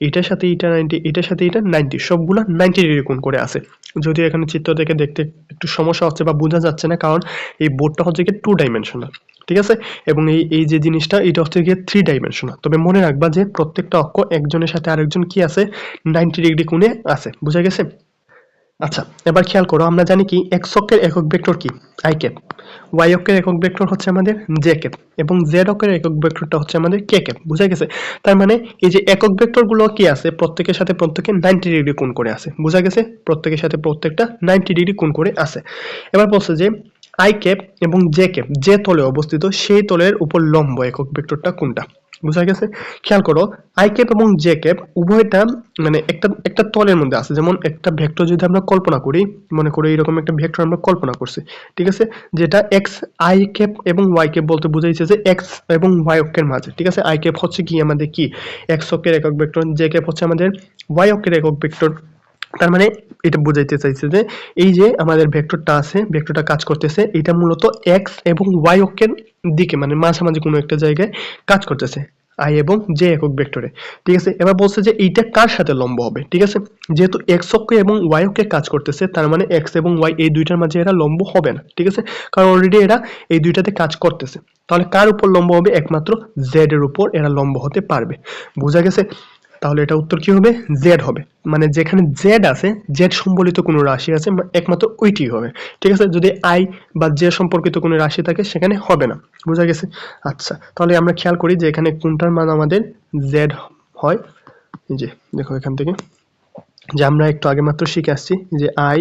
এটার সাথে এটা 90, এটার সাথে এটা 90, সবগুলা 90 ডিগ্রি কোণ করে আছে। যদিও এখানে চিত্র দেখে দেখতে একটু সমস্যা হচ্ছে বা বোঝা যাচ্ছে না, কারণ এই বোর্ডটা হচ্ছে কি 2 ডাইমেনশনাল। ঠিক আছে, এবং এই যে জিনিসটা এটা হচ্ছে গিয়ে 3 ডাইমেনশনাল। তবে মনে রাখবা যে প্রত্যেকটা অক্ষ একজনের সাথে আরেকজন কি আছে? 90 ডিগ্রি কোণে আছে। বুঝা গেছে? আচ্ছা, এবার খেয়াল করো, আমরা জানি কি এক্স অক্ষের একক ভেক্টর কি? I cap. ওয়াই অক্ষের একক ভেক্টর হচ্ছে আমাদের জে ক্যাপ এবং জেড অক্ষের একক ভেক্টরটা হচ্ছে আমাদের কে ক্যাপ। বুঝা গেছে? তার মানে এই যে একক ভেক্টর গুলো কি আছে? প্রত্যেকের সাথে প্রত্যেকে 90 ডিগ্রি কোণ করে আছে। বুঝা গেছে? প্রত্যেকের সাথে প্রত্যেকটা 90 ডিগ্রি কোণ করে আছে। এবার বলছে যে আই ক্যাপ এবং জে ক্যাপ যে তলে অবস্থিত সেই তলের উপর লম্ব একক ভেক্টরটা কোনটা? বুঝা গেছে? খেয়াল করো, আই ক্যাপ এবং জে ক্যাপ উভয়টা মানে একটা একটা তলের মধ্যে আছে। যেমন একটা ভেক্টর যদি আমরা কল্পনা করি, মনে করি এরকম একটা ভেক্টর আমরা কল্পনা করছি, ঠিক আছে, যেটা এক্স আই ক্যাপ এবং ওয়াই ক্যাপ বলতে বোঝাইছে যে এক্স এবং ওয়াই অক্ষের মাঝে। ঠিক আছে, আই ক্যাপ হচ্ছে কি আমাদের কি এক্স অক্ষের একক ভেক্টর, জে ক্যাপ হচ্ছে আমাদের ওয়াই অক্ষের একক ভেক্টর। তার মানে এটা বুঝাইতে চাইছে যে এই যে আমাদের ভেক্টরটা আছে, ভেক্টরটা কাজ করতেছে, এটা মূলত এক্স এবং ওয়াই অক্ষের দিকে মানে মাঝামাঝি কোনো একটা জায়গায় কাজ করতেছে, আই এবং জে একক ভেক্টরে। ঠিক আছে, এবার বলছে যে এইটা কার সাথে লম্ব হবে? ঠিক আছে, যেহেতু এক্স অক্ষে এবং ওয়াই অক্ষে কাজ করতেছে, তার মানে এক্স এবং ওয়াই এই দুইটার মাঝে এরা লম্ব হবে না। ঠিক আছে, কারণ অলরেডি এরা এই দুইটাতে কাজ করতেছে। তাহলে কার উপর লম্ব হবে? একমাত্র জেড এর উপর এরা লম্ব হতে পারবে। বোঝা গেছে? তাহলে এটা উত্তর কি হবে? জেড হবে। মানে যেখানে জেড আছে, জেড সম্বলিত কোনো রাশি আছে, একমাত্র ওইটি হবে। ঠিক আছে, যদি আই বা জে সম্পর্কিত কোনো রাশি থাকে সেখানে হবে না। বোঝা গেছে? আচ্ছা, তাহলে আমরা খেয়াল করি যে এখানে কোনটার মান আমাদের জেড হয়। এই যে দেখো এখান থেকে যে আমরা একটু আগে মাত্র শিখে আসছি যে আই,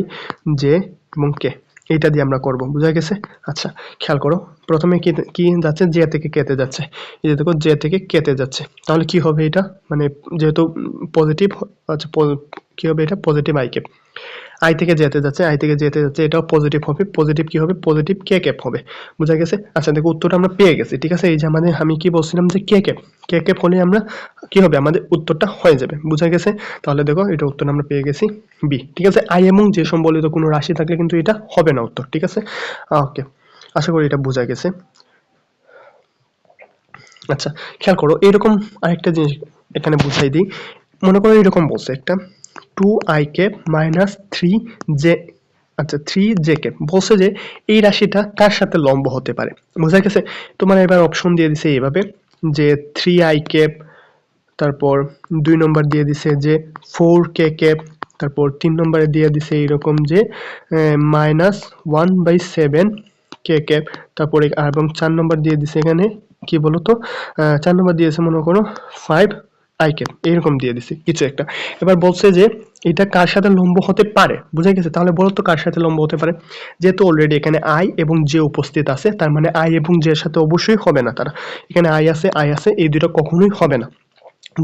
জে এবং কে, এইটা দিয়ে আমরা করব। বোঝা গেছে? আচ্ছা, খেয়াল করো, প্রথমে কি কি যাচ্ছে? জে থেকে কে তে যাচ্ছে। এই যে দেখো জে থেকে কে তে যাচ্ছে, তাহলে কি হবে এটা? মানে যেহেতু পজিটিভ, আচ্ছা কি হবে এটা? Positive I cap. আই থেকে যেতে যাচ্ছে, আই থেকে যেতে যাচ্ছে, এটাও পজিটিভ হবে। পজিটিভ কি হবে? পজিটিভ কে ক্যাপ হবে। বোঝা গেছে? আচ্ছা দেখো উত্তরটা আমরা পেয়ে গেছি। ঠিক আছে, এই যে আমাদের আমি কি বলছিলাম যে কে ক্যাপ, কে ক্যাপ হলে আমরা কি হবে? আমাদের উত্তরটা হয়ে যাবে। বোঝা গেছে? তাহলে দেখো এটা উত্তর আমরা পেয়ে গেছি বি। ঠিক আছে, আই এবং যে সম্বলিত কোনো রাশি থাকলে কিন্তু এটা হবে না উত্তর। ঠিক আছে, ওকে, আশা করি এটা বোঝা গেছে। আচ্ছা, খেয়াল করো এরকম আরেকটা জিনিস এখানে বুঝাই দিই। মনে করো এরকম বলছে একটা 2i ক্যাপ মাইনাস 3j, আচ্ছা 3j ক্যাপ বলছে যে এই রাশিটা কার সাথে লম্ব হতে পারে। বোঝা গেছে? তোমার এবার অপশন দিয়ে দিছে এইভাবে যে 3i ক্যাপ, তারপর 2 নম্বর দিয়ে দিছে যে 4k ক্যাপ, তারপর 3 নম্বরে দিয়ে দিছে এইরকম যে মাইনাস 1/7 কে ক্যাপ, তারপরে এবং 4 নম্বর দিয়ে দিছে এখানে কি বলতো, 4 নম্বর দিয়েছে মনে করো 5 আই ক্যাপ, এরকম দিয়ে দিছে কিছু একটা। এবার বলছে যে এটা কার সাথে লম্ব হতে পারে। বুঝা গেছে? তাহলে বলো তো কার সাথে লম্ব হতে পারে? যেহেতু অলরেডি এখানে আই এবং জে উপস্থিত আছে, তার মানে আই এবং জে এর সাথে অবশ্যই হবে না তারা। এখানে আই আছে, এই দুটো কখনোই হবে না।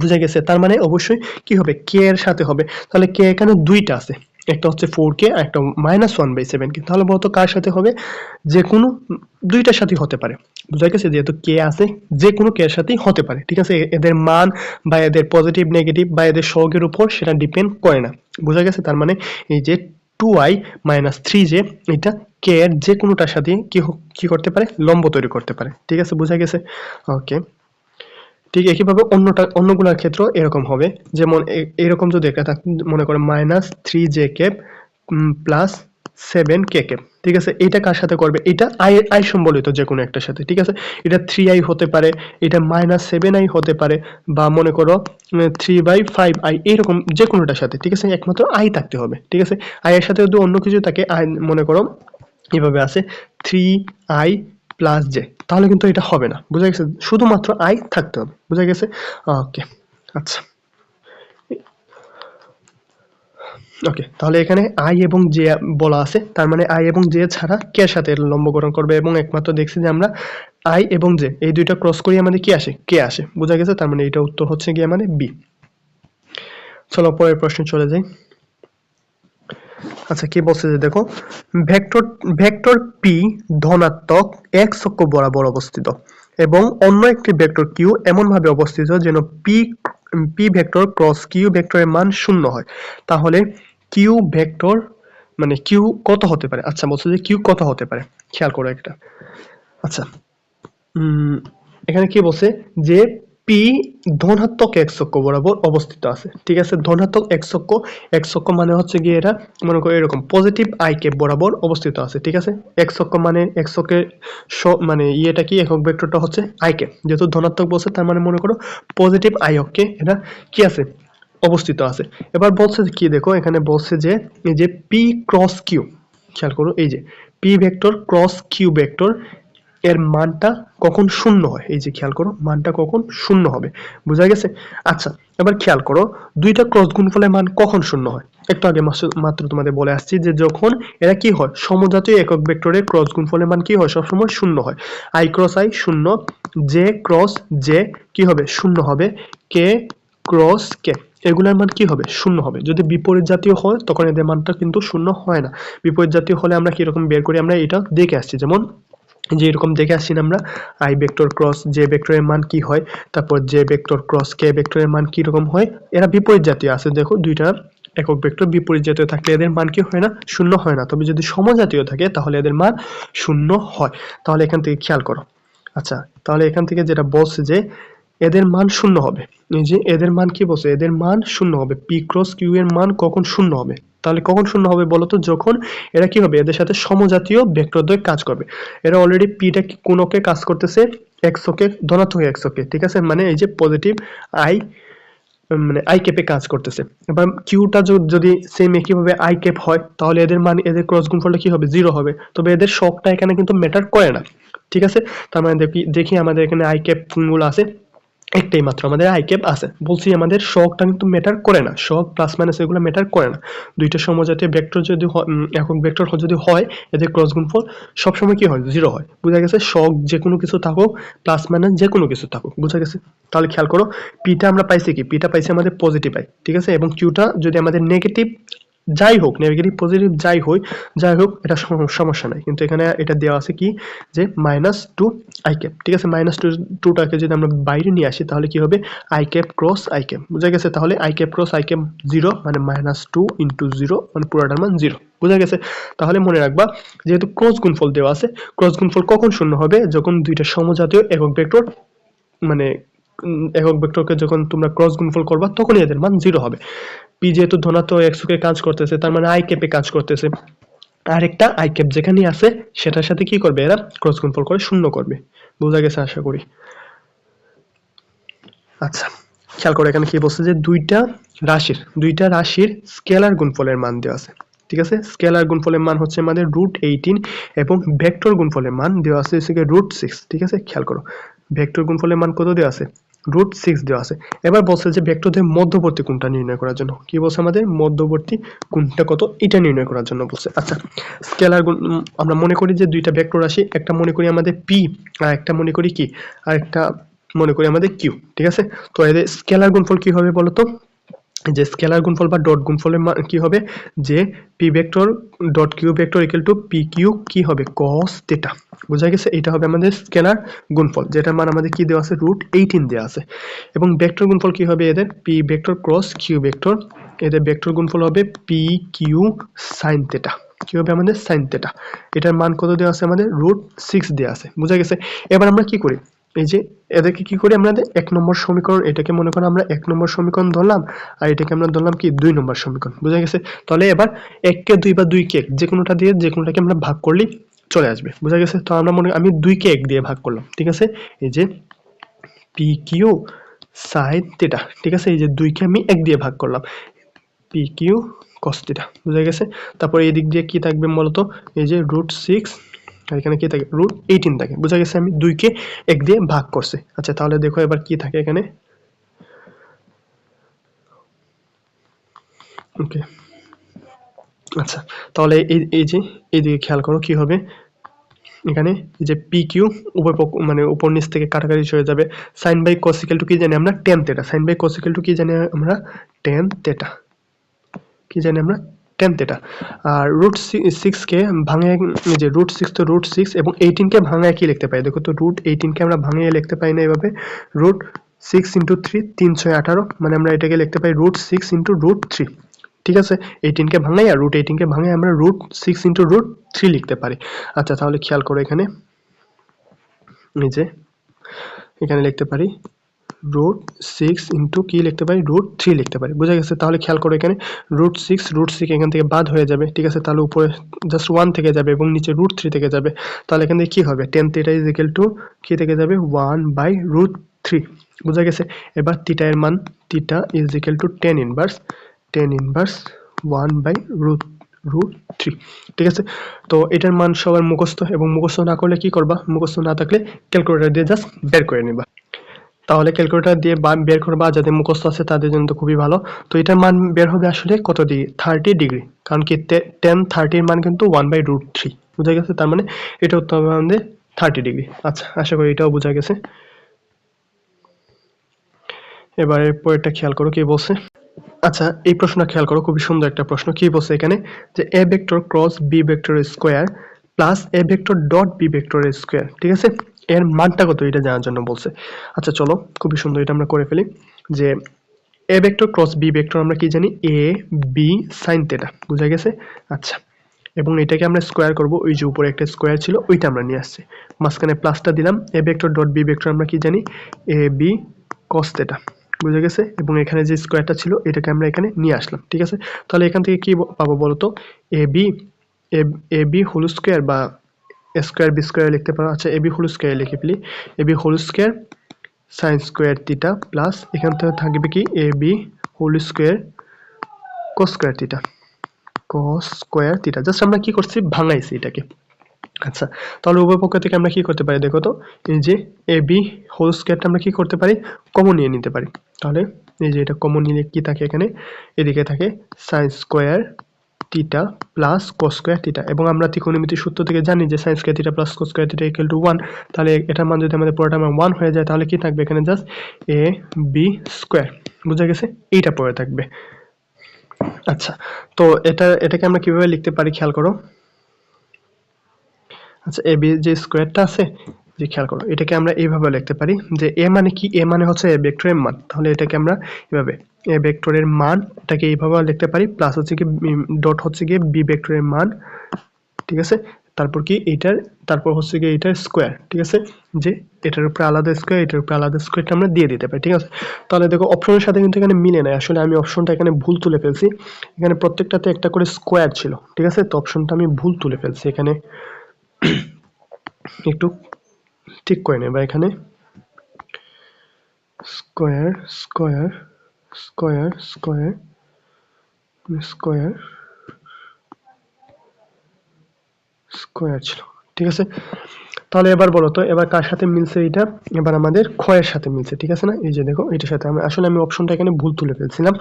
বুঝা গেছে? তার মানে অবশ্যই কি হবে? কে এর সাথে হবে। তাহলে কে এখানে দুইটা আছে, একটা হচ্ছে 4k আর একটা -1/7k। তাহলে বলতো কার সাথে হবে? যে কোনো দুইটার সাথেই হতে পারে। বুঝা গেছে? যেহেতু কে আছে, যে কোনো কে এর সাথেই হতে পারে। ঠিক আছে, এদের মান বা এদের পজিটিভ নেগেটিভ বা এদের সহগের উপর সেটা ডিপেন্ড করে না। বুঝা গেছে? তার মানে এই যে 2i মাইনাস 3j এটা কে এর যে কোনোটার সাথে কি করতে পারে? লম্ব তৈরি করতে পারে। ঠিক আছে, বুঝা গেছে? ওকে, ঠিক একইভাবে অন্যগুলোর ক্ষেত্রেও এরকম হবে। যেমন এরকম যদি একটা থাকে, মনে করো -3j cap plus 7k cap. ঠিক আছে, এটা কার সাথে করবে? এটা আই সম্বলিত যে কোনো একটার সাথে। ঠিক আছে, এটা 3i হতে পারে, এটা -7i হতে পারে, বা মনে করো 3/5i, এইরকম যে কোনোটার সাথে। ঠিক আছে, একমাত্র আই থাকতে হবে। ঠিক আছে, আই এর সাথে যদি অন্য কিছু থাকে, আই মনে করো এভাবে আছে 3i প্লাস জে, তাহলে কিন্তু এটা হবে না, বুঝা গেছে? শুধুমাত্র আই থাকতে হবে, বুঝা গেছে? ওকে, আচ্ছা ওকে, তাহলে এখানে আই এবং জে বলা আছে, তার মানে আই এবং জে ছাড়া কে সাথে এর লম্বকরণ করবে, এবং একমাত্র দেখছি যে আমরা আই এবং জে এই দুইটা ক্রস করি আমাদের কি আসে, কে আসে, বুঝা গেছে? তার মানে এটা উত্তর হচ্ছে গিয়ে মানে বি। চলো পরের প্রশ্নে চলে যাই। আচ্ছা কি বলছে যে দেখো, ভেক্টর ভেক্টর পি ধনাত্মক এক্স অক্ষ বরাবর অবস্থিত এবং অন্য একটি ভেক্টর কিউ এমন ভাবে অবস্থিত যেন p p vector cross q ভেক্টরের মান 0 হয়, তাহলে কিউ ভেক্টর মানে কিউ কত হতে পারে? আচ্ছা বলছে যে কিউ কত হতে পারে, খেয়াল করো একটা। আচ্ছা এখানে কি বলছে যে পি ধনাত্মক এক্স অক্ষ বরাবর অবস্থিত আছে, ঠিক আছে? ধনাত্মক এক্স অক্ষ মানে হচ্ছে গিয়ে এটা মনে করো এরকম পজিটিভ আই ক্যাপ বরাবর অবস্থিত আছে, ঠিক আছে? এক্স অক্ষ মানে এক্স অক্ষের মানে ইয়েটা কি, একক ভেক্টরটা হচ্ছে আই ক্যাপ, যেহেতু ধনাত্মক বলছে তার মানে মনে করো পজিটিভ আই অক্ষে এটা কি আছে, অবস্থিত আছে। এবার বলছে কি দেখো, এখানে বলছে যে এই যে পি ক্রস কিউ, খেয়াল করো এই যে p vector cross q vector এর মানটা কখন শূন্য হয়, এই যে খেয়াল করো মানটা কখন শূন্য হবে, বোঝা গেছে? আচ্ছা এবার খেয়াল করো দুইটা ক্রস গুণফলের মান কখন শূন্য হয়, একটু আগে মাত্র তোমাদের বলে আসছি যে যখন এরা কি হয়, সমজাতীয় একক ভেক্টরের ক্রস গুণফলের মান কি হয়, সবসময় শূন্য হয়। আই ক্রস আই শূন্য, জে ক্রস জে কি হবে, শূন্য হবে, কে ক্রস কে এগুলোর মান কি হবে, শূন্য হবে। যদি বিপরীত জাতীয় হয় তখন এদের মানটা কিন্তু শূন্য হয় না। বিপরীত জাতীয় হলে আমরা কিরকম বের করি, আমরা এটা দেখে আসছি, যেমন যে এরকম দেখে আসছি না আমরা, আই ভেক্টর ক্রস জে ভেক্টরের মান কি হয়, তারপর জে ভেক্টর ক্রস কে ভেক্টরের মান কি রকম হয়। এরা বিপরীত জাতীয় আছে, দেখো দুইটা একক ভেক্টর বিপরীত জাতীয় থাকলে এদের মান কি হয় না, শূন্য হয় না। তবে যদি সমজাতীয় থাকে তাহলে এদের মান শূন্য হয়। তাহলে এখান থেকে খেয়াল করো। আচ্ছা তাহলে এখান থেকে যেটা বলছে যে এদের মান শূন্য হবে, এই যে এদের মান কি বলছে, এদের মান শূন্য হবে। পি ক্রস কিউ এর মান কখন শূন্য হবে, তাহলে কখন শূন্য হবে বলতো, যখন এরা কি হবে, এদের সাথে সমজাতীয় ভেক্টরদ্বয় কাজ করবে। এরা অলরেডি পিটা কোনকে কাজ করতেছে, এক্স ওকে, ধনাত্মক এক্স ওকে, ঠিক আছে? মানে এই যে পজিটিভ আই মানে আই ক্যাপে কাজ করতেছে। এবার কিউটা যদি সেম একইভাবে আই ক্যাপ হয় তাহলে এদের মান, এদের ক্রস গুণফলটা কি হবে, 0 হবে। তবে এদের শকটা এখানে কিন্তু ম্যাটার করে না, ঠিক আছে? তার মানে দেখি আমাদের এখানে আই ক্যাপ কোনগুলো আছে, একটাই মাত্র আমাদের আই ক্যাপ আছে। বলছি আমাদের শকটা কিন্তু ম্যাটার করে না, শক প্লাস মাইনাস এগুলো ম্যাটার করে না। দুইটা সমজাতীয় ভেক্টর যদি একক ভেক্টর যদি হয়, এদের ক্রস গুণফল সবসময় কি হয়, 0 হয়। বুঝা গেছে? শক যে কোনো কিছু থাকুক, প্লাস মাইনাস যে কোনো কিছু থাকুক, বুঝা গেছে? তাহলে খেয়াল করো পিটা আমরা পাইছি কি, পিটা পাইছি আমাদের পজিটিভ আই, ঠিক আছে? এবং কিউটা যদি আমাদের নেগেটিভ যাই হোক, নেগেটিভ পজিটিভ যাই হোক এটা সমস্যা নাই, কিন্তু এখানে এটা দেওয়া আছে কি যে -2 আই ক্যাপ, ঠিক আছে? -2 টাকে যদি আমরা বাইরে নিয়ে আসি তাহলে কি হবে, I cap cross I cap, বুঝা গেছে? তাহলে I cap cross I cap 0 মানে -2 × 0 মানে পুরোটার মান 0, বুঝা গেছে? তাহলে মনে রাখবা যেহেতু ক্রস গুণফল দেওয়া আছে, ক্রস গুণফল কখন শূন্য হবে, যখন দুইটা সমজাতীয় একক ভেক্টর মানে একক ভেক্টরকে যখন তোমরা ক্রস গুণফল করবা তখনই এদের মান 0 হবে। পি যেহেতু ধনাত্মক এক্স কে কাজ করতেছে, তার মানে আই ক্যাপে কাজ করতেছে, আরেকটা আই ক্যাপ যেখানে আছে সেটার সাথে কি করবে, এরা ক্রস গুণফল করে শূন্য করবে। বোঝা গেছে আশা করি। আচ্ছা খেয়াল করে এখানে কি বলছে যে দুইটা রাশির স্কেলার গুণফলের মান দেওয়া আছে, ঠিক আছে? স্কেলার গুণফলের মান হচ্ছে আমাদের √18 এবং ভেক্টর গুণফলের মান দেওয়া আছে √6, ঠিক আছে? খেয়াল করো ভেক্টর গুণফলের মান কত দেওয়া আছে, √6 দেওয়া আছে। এবার বলছে যে ভেক্টরদের মধ্যবর্তী কোণটা নির্ণয় করার জন্য, কি বলছে আমাদের মধ্যবর্তী কোণটা কত এটা নির্ণয় করার জন্য বলছে। আচ্ছা স্কেলার গুণ আমরা মনে করি যে দুইটা ভেক্টর রাশি, একটা মনে করি আমাদের পি আর একটা মনে করি কি, আর একটা মনে করি আমাদের কিউ, ঠিক আছে? তো এদের স্কেলার গুণফল কি হবে বলতো, যে স্কেলার গুণফল বা ডট গুণফলের মান কি হবে, যে p vector dot q vector equal to p q কি হবে, cos থিটা, বোঝা গেছে? এটা হবে আমাদের স্কেলার গুণফল, যেটার মান আমাদের কি দেওয়া আছে, √18 দেওয়া আছে। এবং ভেক্টর গুণফল কি হবে এদের, p vector cross q vector, এদের ভেক্টর গুণফল হবে পি কিউ সাইন থিটা, কি হবে আমাদের সাইন থিটা। এটার মান কত দেওয়া আছে আমাদের, √6 দেওয়া আছে, বোঝা গেছে? এবার আমরা কি করি, এই যে এদেরকে কি করি আমরা, 1 নম্বর সমীকরণ, এটাকে মনে করো আমরা 1 নম্বর সমীকরণ ধরলাম, আর এটাকে আমরা ধরলাম কি 2 নম্বর সমীকরণ, বুঝা গেছে? তাহলে এবার 1 কে 2 বা 2 কে 1 যে কোনোটা দিয়ে যে কোনোটাকে আমরা ভাগ করলেই চলে আসবে, বুঝা গেছে? তো আমরা আমি 2 কে 1 দিয়ে ভাগ করলাম, ঠিক আছে? এই যে পি কিউ সাইন থিটা, ঠিক আছে? এই যে 2 কে আমি 1 দিয়ে ভাগ করলাম, পি কিউ cos থিটা, বুঝা গেছে? তারপর এই দিক দিয়ে কি থাকবে বলতো, এই যে √6 আর এখানে কি থাকে √18 থাকে। বোঝা গেছে আমি 2 কে 1 দিয়ে ভাগ করছি। আচ্ছা তাহলে দেখো এবার কি থাকে এখানে। ওকে আচ্ছা তাহলে এই যে এইদিকে খেয়াল করো কি হবে এখানে যে পি কিউ উভয় পক্ষ মানে উপর নিচ থেকে কাটাকাটি হয়ে যাবে। Sine by cos equal to কি জানি আমরা tan theta. Sine by cos equal to কি জানি আমরা টেন থেটা। কি জানি আমরা টেন থেটা। আর √6 কে ভাঙে যে √6 তো √6 এবং 18 কে ভাঙায় কি লিখতে পাই দেখো তো √18 কে আমরা ভাঙিয়ে লিখতে পাই না এভাবে √6 * 3 3 6 18 মানে আমরা এটাকে লিখতে পাই √6 * √3 ঠিক আছে 18 কে ভাঙাই আর √18 কে ভাঙাই আমরা √6 * √3 লিখতে পারি। আচ্ছা তাহলে খেয়াল করো এখানে এই যে এখানে লিখতে পারি √6 * কি লিখতে পারি √3 লিখতে পারি। বোঝা গেছে। তাহলে খেয়াল করো এখানে √6 এখান থেকে বাদ হয়ে যাবে ঠিক আছে তাহলে উপরে জাস্ট 1 থেকে যাবে এবং নিচে √3 থেকে যাবে। তাহলে এখান থেকে কি হবে tan θ = কি থেকে যাবে 1/√3 বোঝা গেছে। এবার θ এর মান θ = tan ইনভার্স 1/√3 ঠিক আছে। তো এটার মান সবার মুখস্থ এবং মুখস্থ না করলে কি করবা মুখস্থ না থাকলে ক্যালকুলেটর দিয়ে জাস্ট বের করে নিবা। তাহলে ক্যালকুলেটর দিয়ে বের করবা যাদের মুখস্থ আছে তাদের জন্য তো খুবই ভালো। তো এটার মান বের হবে আসলে কত ডিগ্রি 30 ডিগ্রি কারণ কি tan 30 এর মান কিন্তু 1/√3 বোঝা গেছে। তার মানে এটা উত্তর হবে আমাদের 30 ডিগ্রি। আচ্ছা আশা করি এটাও বোঝা গেছে। এবারে পরেরটা খেয়াল করো কি বলছে। আচ্ছা এই প্রশ্নটা খেয়াল করো খুবই সুন্দর একটা প্রশ্ন। কি বলছে এখানে যে a ভেক্টর ক্রস b ভেক্টরের square plus a vector dot b ভেক্টরের স্কয়ার ঠিক আছে এর মানটা কত এটা জানার জন্য বলছে। আচ্ছা চলো খুবই সুন্দর এটা আমরা করে ফেলি যে a vector cross b vector আমরা কি জানি a b sin θ বুঝা গেছে। আচ্ছা এবং এটাকে আমরা স্কয়ার করব ওই যে উপরে একটা স্কয়ার ছিল ওইটা আমরা নিয়ে আসছি মাঝখানে প্লাসটা দিলাম a vector dot b vector আমরা কি জানি a b cos θ বুঝা গেছে এবং এখানে যে স্কয়ারটা ছিল এটাকে আমরা এখানে নিয়ে আসলাম ঠিক আছে। তাহলে এখান থেকে কি পাবো বলতো ab হোল স্কয়ার বা a স্কয়ার b স্কয়ার লিখতে পারো। আচ্ছা ab হোল স্কয়ার লিখে ফেলি ab whole square sin square θ plus এখান থেকে থাকবে কি ab whole square cos square θ just আমরা কি করছি ভাঙাইছি এটাকে। আচ্ছা তাহলে উভয় পক্ষ থেকে আমরা কি করতে পারি দেখো তো এই যে ab হোল স্কয়ারটা আমরা কি করতে পারি কমন নিয়ে নিতে পারি। তাহলে এই যে এটা কমন নিলে কি থাকে এখানে এদিকে থাকে sin square θ plus cos square θ এবং আমরা ত্রিকোণমিতির সূত্র থেকে জানি যে sin square θ plus cos square θ = 1। তাহলে এটার মান যদি আমাদের পুরোটা 1 হয়ে যায় তাহলে কি থাকবে এখানে জাস্ট ab স্কয়ার বুঝা গেছে এইটা পড়ে থাকবে। আচ্ছা তো এটাকে আমরা কিভাবে লিখতে পারি খেয়াল করো। আচ্ছা ab যে স্কয়ারটা আছে যে খেয়াল করো এটাকে আমরা এইভাবে লিখতে পারি যে a মানে কি a মানে হচ্ছে a ভেক্টরের মান। তাহলে এটাকে আমরা এইভাবে a ভেক্টরের মান এটাকে এইভাবে লিখতে পারি প্লাস হচ্ছে কি ডট হচ্ছে কি b ভেক্টরের মান ঠিক আছে তারপর কি এটার তারপর হচ্ছে কি এটার স্কয়ার ঠিক আছে যে এটার উপরে আলাদা স্কয়ার এটার উপরে আলাদা স্কয়ারটা আমরা দিয়ে দিতে পারি ঠিক আছে। তাহলে দেখো অপশনের সাথে কিন্তু এখানে মিলে না আসলে আমি অপশনটা এখানে ভুল তুলে ফেলছি এখানে প্রত্যেকটাতে একটা করে স্কয়ার ছিল ঠিক আছে তো অপশনটা আমি ভুল তুলে ফেলছি এখানে একটু ঠিক করে নেবা এখানে square square square square square square ছিল ঠিক আছে। তাহলে এবার বলো তো এবার কার সাথে মিলছে এটা এবার আমাদের ক্ষয়ের সাথে মিলছে ঠিক আছে না এই যে দেখো এটার সাথে আমি অপশনটা এখানে ভুল তুলে ফেলছিলাম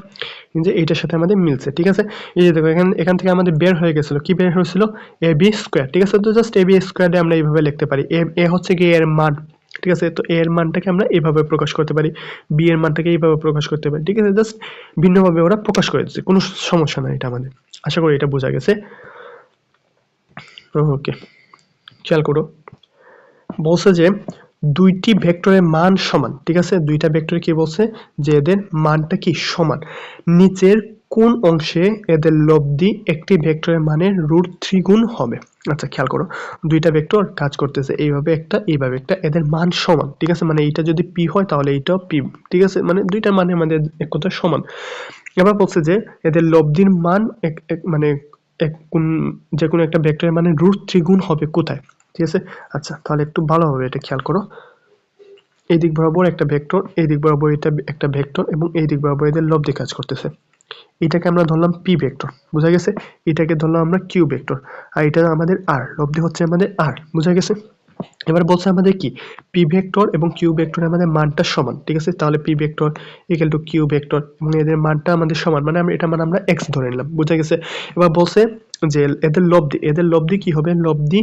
যে এইটার সাথে আমাদের মিলছে ঠিক আছে। এই যে দেখো এখান থেকে আমাদের বের হয়ে গেছিল কি বের হয়েছিল ab স্কয়ার ঠিক আছে। তো জাস্ট ab স্কয়ারে আমরা এইভাবে লিখতে পারি a হচ্ছে কি এর মান ঠিক আছে। তো a এর মানটাকে আমরা এইভাবে প্রকাশ করতে পারি b এর মানটাকে এইভাবে প্রকাশ করতে পারি ঠিক আছে। জাস্ট ভিন্নভাবে ওরা প্রকাশ করে দিচ্ছে কোনো সমস্যা নাই এটা আমাদের আশা করি এটা বোঝা গেছে। ওকে খেয়াল করো বলছে যে দুইটি ভেক্টরের মান সমান ঠিক আছে দুইটা ভেক্টর কি বলছে যে এদের মানটা কি সমান নিচের কোন অংশে এদের লব্ধি একটি ভেক্টরের মানের √3 গুণ হবে। আচ্ছা খেয়াল করো দুইটা ভেক্টর কাজ করতেছে এইভাবে একটা এদের মান সমান ঠিক আছে মানে এইটা যদি p হয় তাহলে এইটাও p ঠিক আছে মানে দুইটার মানে আমাদের এক কথায় সমান। এবার বলছে যে এদের লব্ধির মান মানে যে কোনো একটা ভেক্টরের মানে √3 গুণ হবে কোথায় ঠিক আছে। আচ্ছা তাহলে একটু ভালোভাবে এটা খেয়াল করো এই দিক বরাবর একটা ভেক্টর এই দিক বরাবর এটা একটা ভেক্টর এবং এই দিক বরাবর এদের লব্ধি কাজ করতেছে এটাকে আমরা ধরলাম পি ভেক্টর, বুঝা গেছে? এটাকে ধরলাম আমরা কিউ ভেক্টর, আর এটা আমাদের আর, লব্ধি হচ্ছে আমাদের আর, বুঝা গেছে? এবার বলছে আমাদের কি পি ভেক্টর এবং কিউ ভেক্টর আমাদের মানটা সমান, ঠিক আছে? তাহলে p vector equal to q vector এবং এদের মানটা আমাদের সমান, মানে আমরা এটা মানে আমরা এক্স ধরে নিলাম, বুঝা গেছে? এবার বলছে যে এদের লব্ধি কি হবে, লব্ধি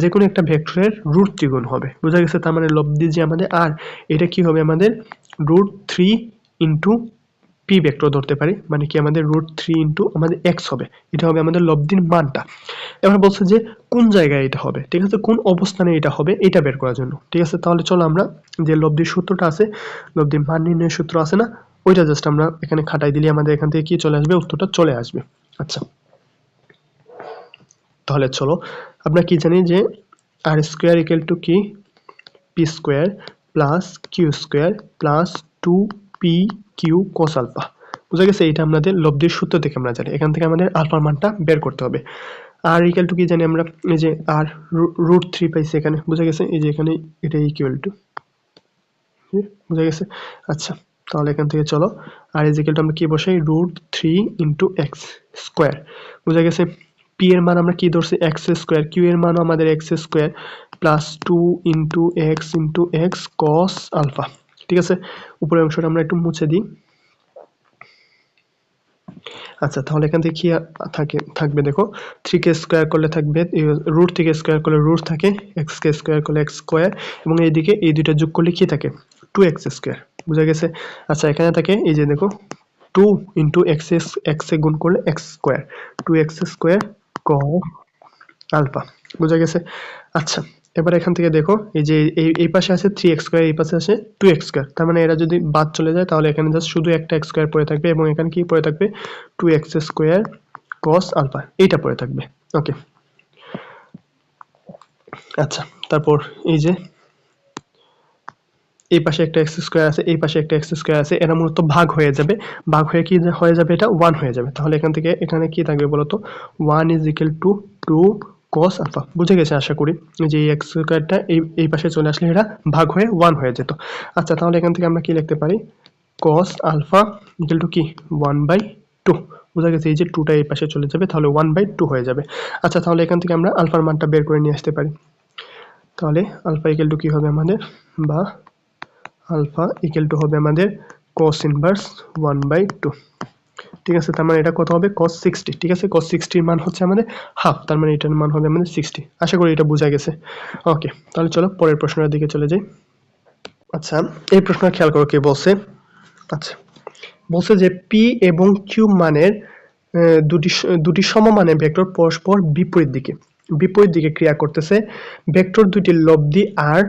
যে কোনো একটা ভেক্টরের রুট দ্বিগুণ হবে, বুঝা গেছে? তার মানে লব্ধি যে আমাদের আর, এটা কি হবে আমাদের √3 ইন্টু পি ভেক্টর ধরতে পারি, মানে কি আমাদের √3 ইন্টু আমাদের এক্স হবে, এটা হবে আমাদের লব্ধির মানটা। এবার বলছে যে কোন জায়গায় এটা হবে, ঠিক আছে? কোন অবস্থানে এটা হবে এটা বের করার জন্য, ঠিক আছে? তাহলে চলো আমরা যে লব্ধির সূত্রটা আছে, লব্ধির মান নির্ণয়ের সূত্র আছে না, ওইটা জাস্ট আমরা এখানে খাটাই দিলে আমাদের এখান থেকে কি চলে আসবে, উত্তরটা চলে আসবে। আচ্ছা, তাহলে চলো আমরা কি জানি যে আর স্কোয়ার ইকুয়াল টু কি p square plus q square plus 2p q cos alpha, বুঝা গেছে? এটা আমাদের লব্ধির সূত্র থেকে আমরা জানি, এখান থেকে আমাদের আলফার মানটা বের করতে হবে। আর ইকুয়াল টু কি জানি আমরা, এই যে আর √3 পাইছি এখানে, বুঝা গেছে? এই যে এখানে এটা ইকুয়াল টু, বুঝা গেছে? আচ্ছা, তাহলে এখান থেকে চলো আর ইজ ইকুয়াল টু আমরা কি বসাই, √3 ইন্টু এক্স স্কোয়ার, বুঝা গেছে? পি এর মান আমরা কি ধরছি, এক্স স্কোয়ার, কিউ এর মানও আমাদের x square plus 2 into x cos alpha, ঠিক আছে? উপরের অংশটা আমরা একটু মুছে দিই। আচ্ছা, তাহলে এখান থেকে কি থাকবে দেখো, 3k স্কোয়ার করলে থাকবে √3 স্কোয়ার করলে রুট থাকে, x কে স্কোয়ার করলে এক্স স্কোয়ার, এবং এইদিকে এই দুইটা যোগ করলে কি থাকে, 2x স্কোয়ার, বুঝা গেছে? আচ্ছা, এখানে থাকে এই যে দেখো 2 ইন্টু এক্স এ গুণ করলে x square, 2x square cos alpha, বুঝা গেছে? আচ্ছা, এবার এখান থেকে দেখো এই যে এই পাশে আছে 3x স্কোয়ার, এই পাশে আছে 2x স্কোয়ার, তার মানে এরা যদি বাদ চলে যায় তাহলে এখানে জাস্ট শুধু একটা x স্কোয়ার পড়ে থাকবে এবং এখানে কি পড়ে থাকবে, 2x স্কোয়ার cos আলফা, এইটা পড়ে থাকবে। ওকে, আচ্ছা, তারপর এই যে এই পাশে একটা এক্স স্কোয়ার আছে, এই পাশে একটা এক্স স্কোয়ার আছে, এরা মূলত ভাগ হয়ে যাবে, ভাগ হয়ে কি হয়ে যাবে, এটা 1 হয়ে যাবে। তাহলে এখান থেকে এখানে কি থাকবে বলতো, 1 is equal to 2 cos alpha, বুঝে গেছে আশা করি? যে এই এক্স স্কোয়ারটা এই পাশে চলে আসলে এটা ভাগ হয়ে 1 হয়ে যেত। আচ্ছা, তাহলে এখান থেকে আমরা কি লিখতে পারি, cos আলফা ইকুয়াল টু কি 1/2, বুঝা গেছে? এই যে 2টা এই পাশে চলে যাবে, তাহলে 1/2 হয়ে যাবে। আচ্ছা, তাহলে এখান থেকে আমরা আলফার মানটা বের করে নিয়ে আসতে পারি। তাহলে আলফা ইকুয়াল টু কি হবে আমাদের, বা আলফা ইকুয়াল টু হবে আমাদের cos ইনভার্স 1/2, ঠিক আছে? তার মানে এটা কত হবে, cos 60, ঠিক আছে? cos 60 এর মান হচ্ছে আমাদের হাফ, তার মানে এটার মান হবে আমাদের 60। আশা করি এটা বোঝা গেছে। ওকে, তাহলে চলো পরের প্রশ্নের দিকে চলে যাই। আচ্ছা, এই প্রশ্নটা খেয়াল করো কি বলছে। আচ্ছা, বলছে যে পি এবং কিউ মানের দুটি সমমানের ভেক্টর পরস্পর বিপরীত দিকে ক্রিয়া করতেছে, ভেক্টর দুটির লব্ধি আর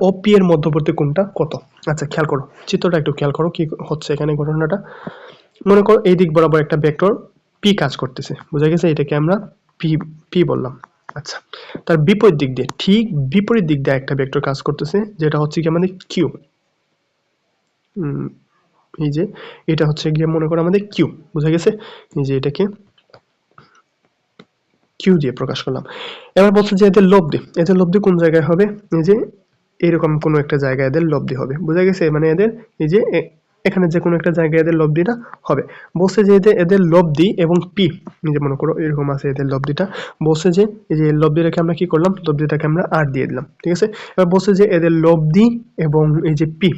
ও পি এর মধ্যবর্তী কোণটা কত? আচ্ছা, খেয়াল করো চিত্রটা, একটু খেয়াল করো কি হচ্ছে এখানে ঘটনাটা। মনে করো এই দিক বরাবর একটা ভেক্টর পি কাজ করতেছে, বুঝা গেছে? এটাকে আমরা পি পি বললাম। আচ্ছা, তার বিপরীত দিক দিয়ে, ঠিক বিপরীত দিক দিয়ে একটা ভেক্টর কাজ করতেছে, যেটা হচ্ছে কি আমাদের কিউ। এই যে এটা হচ্ছে গিয়ে মনে করো আমাদের কিউ, বুঝা গেছে? এই যে এটাকে কিউ দিয়ে প্রকাশ করলাম। এবার বলছে যে এদের লব্ধি কোন জায়গায় হবে, এই যে এরকম কোনো একটা জায়গায় এদের লব্ধি হবে, বুঝা গেছে? মানে এদের এই যে এখানে যে কোনো একটা জায়গায় এদের লব্ধিটা হবে। বলছে যে এদের লব্ধি এবং পি, যে মনে করো এরকম আছে এদের লব্ধিটা, বলছে যে এই যে লব্ধিটাকে আমরা কি করলাম, লব্ধিটাকে আমরা আর দিয়ে দিলাম, ঠিক আছে? এবার বলছে যে এদের লব্ধি এবং এই যে পি,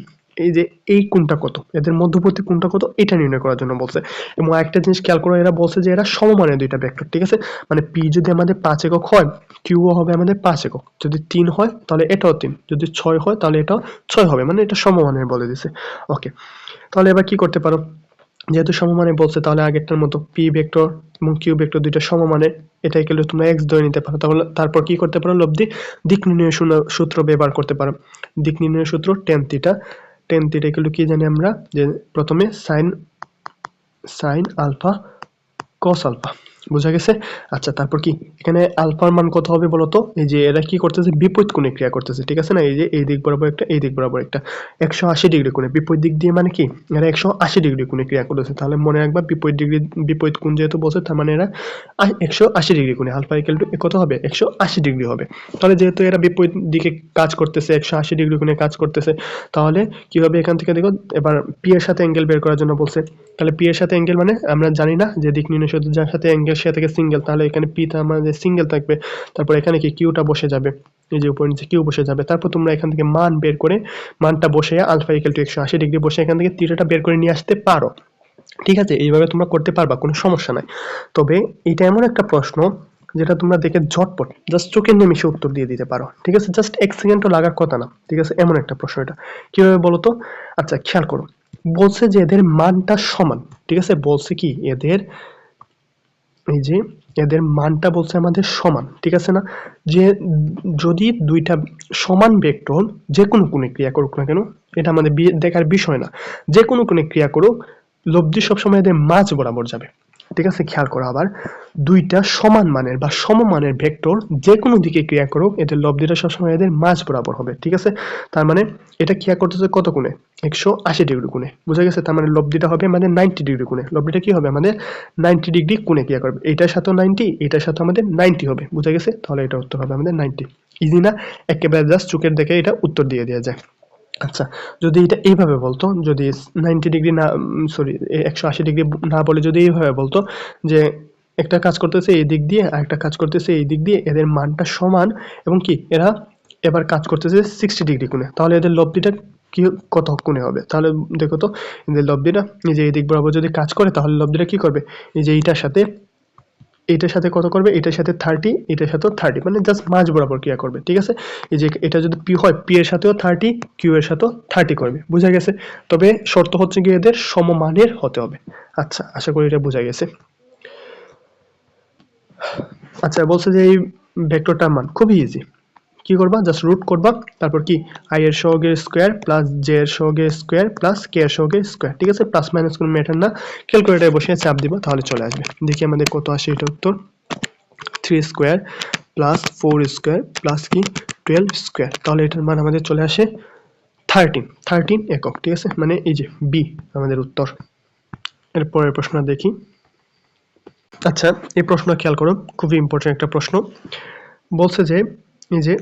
এই যে এই কোণটা কত, এদের মধ্যবর্তী কোণটা কত, এটা নির্ণয় করার জন্য বলছে। এবং একটা জিনিস খেয়াল করো, এরা বলছে যে এরা সমমানের দুইটা ভেক্টর, ঠিক আছে? মানে পি যদি আমাদের 5 একক হয়, কিউও হবে আমাদের 5 একক, যদি 3 হয় তাহলে এটাও 3, যদি 6 হয় তাহলে এটাও 6 হবে, মানে এটা সমমানের বলে দিছে। ওকে, তাহলে এবার কি করতে পারো, যেহেতু সমমানের বলছে তাহলে আগেরটার মতো পি ভেক্টর এবং কিউ ভেক্টর দুইটা সমমানের, এটা ইকুয়াল টু তোমরা এক্স ধরে নিতে পারো। তাহলে তারপর কি করতে পারো, লব্ধি দিক নির্ণয়ের সূত্র ব্যবহার করতে পারো। দিক নির্ণয়ের সূত্র tan থিটা ইকুয়াল টু কি জানি আমরা, যে প্রথমে সাইন আলফা cos আলফা, বোঝা গেছে? আচ্ছা, তারপর কি এখানে আলফার মান কত হবে বলতো? এই যে এরা কি করতেছে, বিপরীত কোণে ক্রিয়া করতেছে, ঠিক আছে না? এই যে এই দিক বরাবর একটা, এই দিক বরাবর একটা, 180 ডিগ্রি কোণে। বিপরীত দিক দিয়ে মানে কি, এরা 180 ডিগ্রি কোণে ক্রিয়া করতেছে। তাহলে মনে রাখবা, বিপরীত কোণ যেহেতু বলছে, তার মানে এরা 180 ডিগ্রি কোণে। আলফা ইকুয়াল টু কত হবে? 180 ডিগ্রি হবে। তাহলে যেহেতু এরা বিপরীত দিকে কাজ করতেছে, 180 ডিগ্রি কোণে কাজ করতেছে, তাহলে কি হবে? এখান থেকে দেখো, এবার পি এর সাথে অ্যাঙ্গেল বের করার জন্য বলছে। তাহলে পি এর সাথে অ্যাঙ্গেল মানে আমরা জানি না যে দিক নির্ণয় সূত্র, যার সাথে অ্যাঙ্গেল সে থেকে সিঙ্গেল, তাহলে এখানে পিটা আমাদের সিঙ্গেল থাকবে। তারপর এখানে কি কিউটা বসে যাবে, এই যে উপর নিচে কিউ বসে যাবে। তারপর তোমরা এখান থেকে মান বের করে, মানটা বসে আলফা ইকুয়াল টু 180 ডিগ্রি বসে এখান থেকে থিটাটা বের করে নিয়ে আসতে পারো। ঠিক আছে, এইভাবে তোমরা করতে পারবা, কোনো সমস্যা নাই। তবে এটা এমন একটা প্রশ্ন যেটা তোমরা দেখে ঝটপট জাস্ট চোখের নিমেষে উত্তর দিয়ে দিতে পারো। ঠিক আছে, জাস্ট 1 সেকেন্ডও লাগার কথা না। ঠিক আছে, এমন একটা প্রশ্ন এটা। কিভাবে বলো তো? আচ্ছা, খেয়াল করো। বলছে যে এদের মানটা সমান। ঠিক আছে, বলছে কি এদের, এই যে এদের মানটা বলছে আমাদের সমান। ঠিক আছে না? যে যদি দুইটা সমান ভেক্টর যে কোনো কোণে ক্রিয়া করুক না কেন, এটা আমাদের দেখার বিষয় না। যে কোনো কোণে ক্রিয়া করুক, লব্ধি সবসময় এদের মাঝ বরাবর যাবে। ঠিক আছে, খেয়াল করো আবার, দুইটা সমান মানের বা সমমানের ভেক্টর যে কোনো দিকে ক্রিয়া করুক, এদের লব্ধিটা সবসময় এদের মাঝ বরাবর হবে। ঠিক আছে, তার মানে এটা ক্রিয়া করতেছে কত কোণে? 180 ডিগ্রি কোণে। বুঝা গেছে? তার মানে লব্ধিটা হবে আমাদের 90 ডিগ্রি কোণে। লব্ধিটা কি হবে আমাদের? 90 ডিগ্রি কোণে ক্রিয়া করবে। এটার সাথে 90, এটার সাথে আমাদের 90 হবে। বুঝা গেছে? তাহলে এটা উত্তর হবে আমাদের 90। ইজি না? একেবারে জাস্ট চোখের দেখে এটা উত্তর দিয়ে দেওয়া যায়। আচ্ছা, যদি এটা এইভাবে বলতো, যদি 90 ডিগ্রি না, সরি 180 ডিগ্রি না বলে যদি এইভাবে বলতো যে একটা কাজ করতেছে এই দিক দিয়ে আর একটা কাজ করতেছে এই দিক দিয়ে, এদের মানটা সমান এবং কি এরা এবার কাজ করতেছে 60 ডিগ্রি কোণে, তাহলে এদের লব্ধিটা কি কত কোণে হবে? তাহলে দেখো তো, এদের লব্ধিটা এই যে এই দিক বরাবর যদি কাজ করে, তাহলে লব্ধিটা কি করবে? এই যে এইটার সাথে কত করবে? এটার সাথে 30, এটার সাথেও 30, মানে জাস্ট মাঝ বরাবর ক্রিয়া করবে। ঠিক আছে, এই যে এটা যদি পি হয়, পি এর সাথেও 30, কিউ এর সাথেও 30 করবে। বুঝা গেছে? তবে শর্ত হচ্ছে কি এদের সমমানের হতে হবে। আচ্ছা, আশা করি এটা বোঝা গেছে। আচ্ছা, বলছে যে এই ভেক্টরটার মান খুবই ইজি। কি করবা? জাস্ট রুট করবা, তারপর কি আই এর সহগের স্কোয়ার প্লাস জে এর সহগের স্কোয়ার প্লাস কে এর সহগের স্কোয়ার। ঠিক আছে, প্লাস মাইনাস কোনো ম্যাটার না, ক্যালকুলেটরে বসে চাপ দিবা, তাহলে চলে আসবে। দেখি আমাদের কত আসে এটা উত্তর। 3 স্কোয়ার প্লাস 4 স্কোয়ার প্লাস কি 12 স্কোয়ার। তাহলে এটার মান আমাদের চলে আসে 13 একক। ঠিক আছে, মানে এই যে বি আমাদের উত্তর। এর পরের প্রশ্ন দেখি। আচ্ছা, এই প্রশ্ন খেয়াল করো, খুবই ইম্পর্টেন্ট একটা প্রশ্ন। বলছে যে এই যে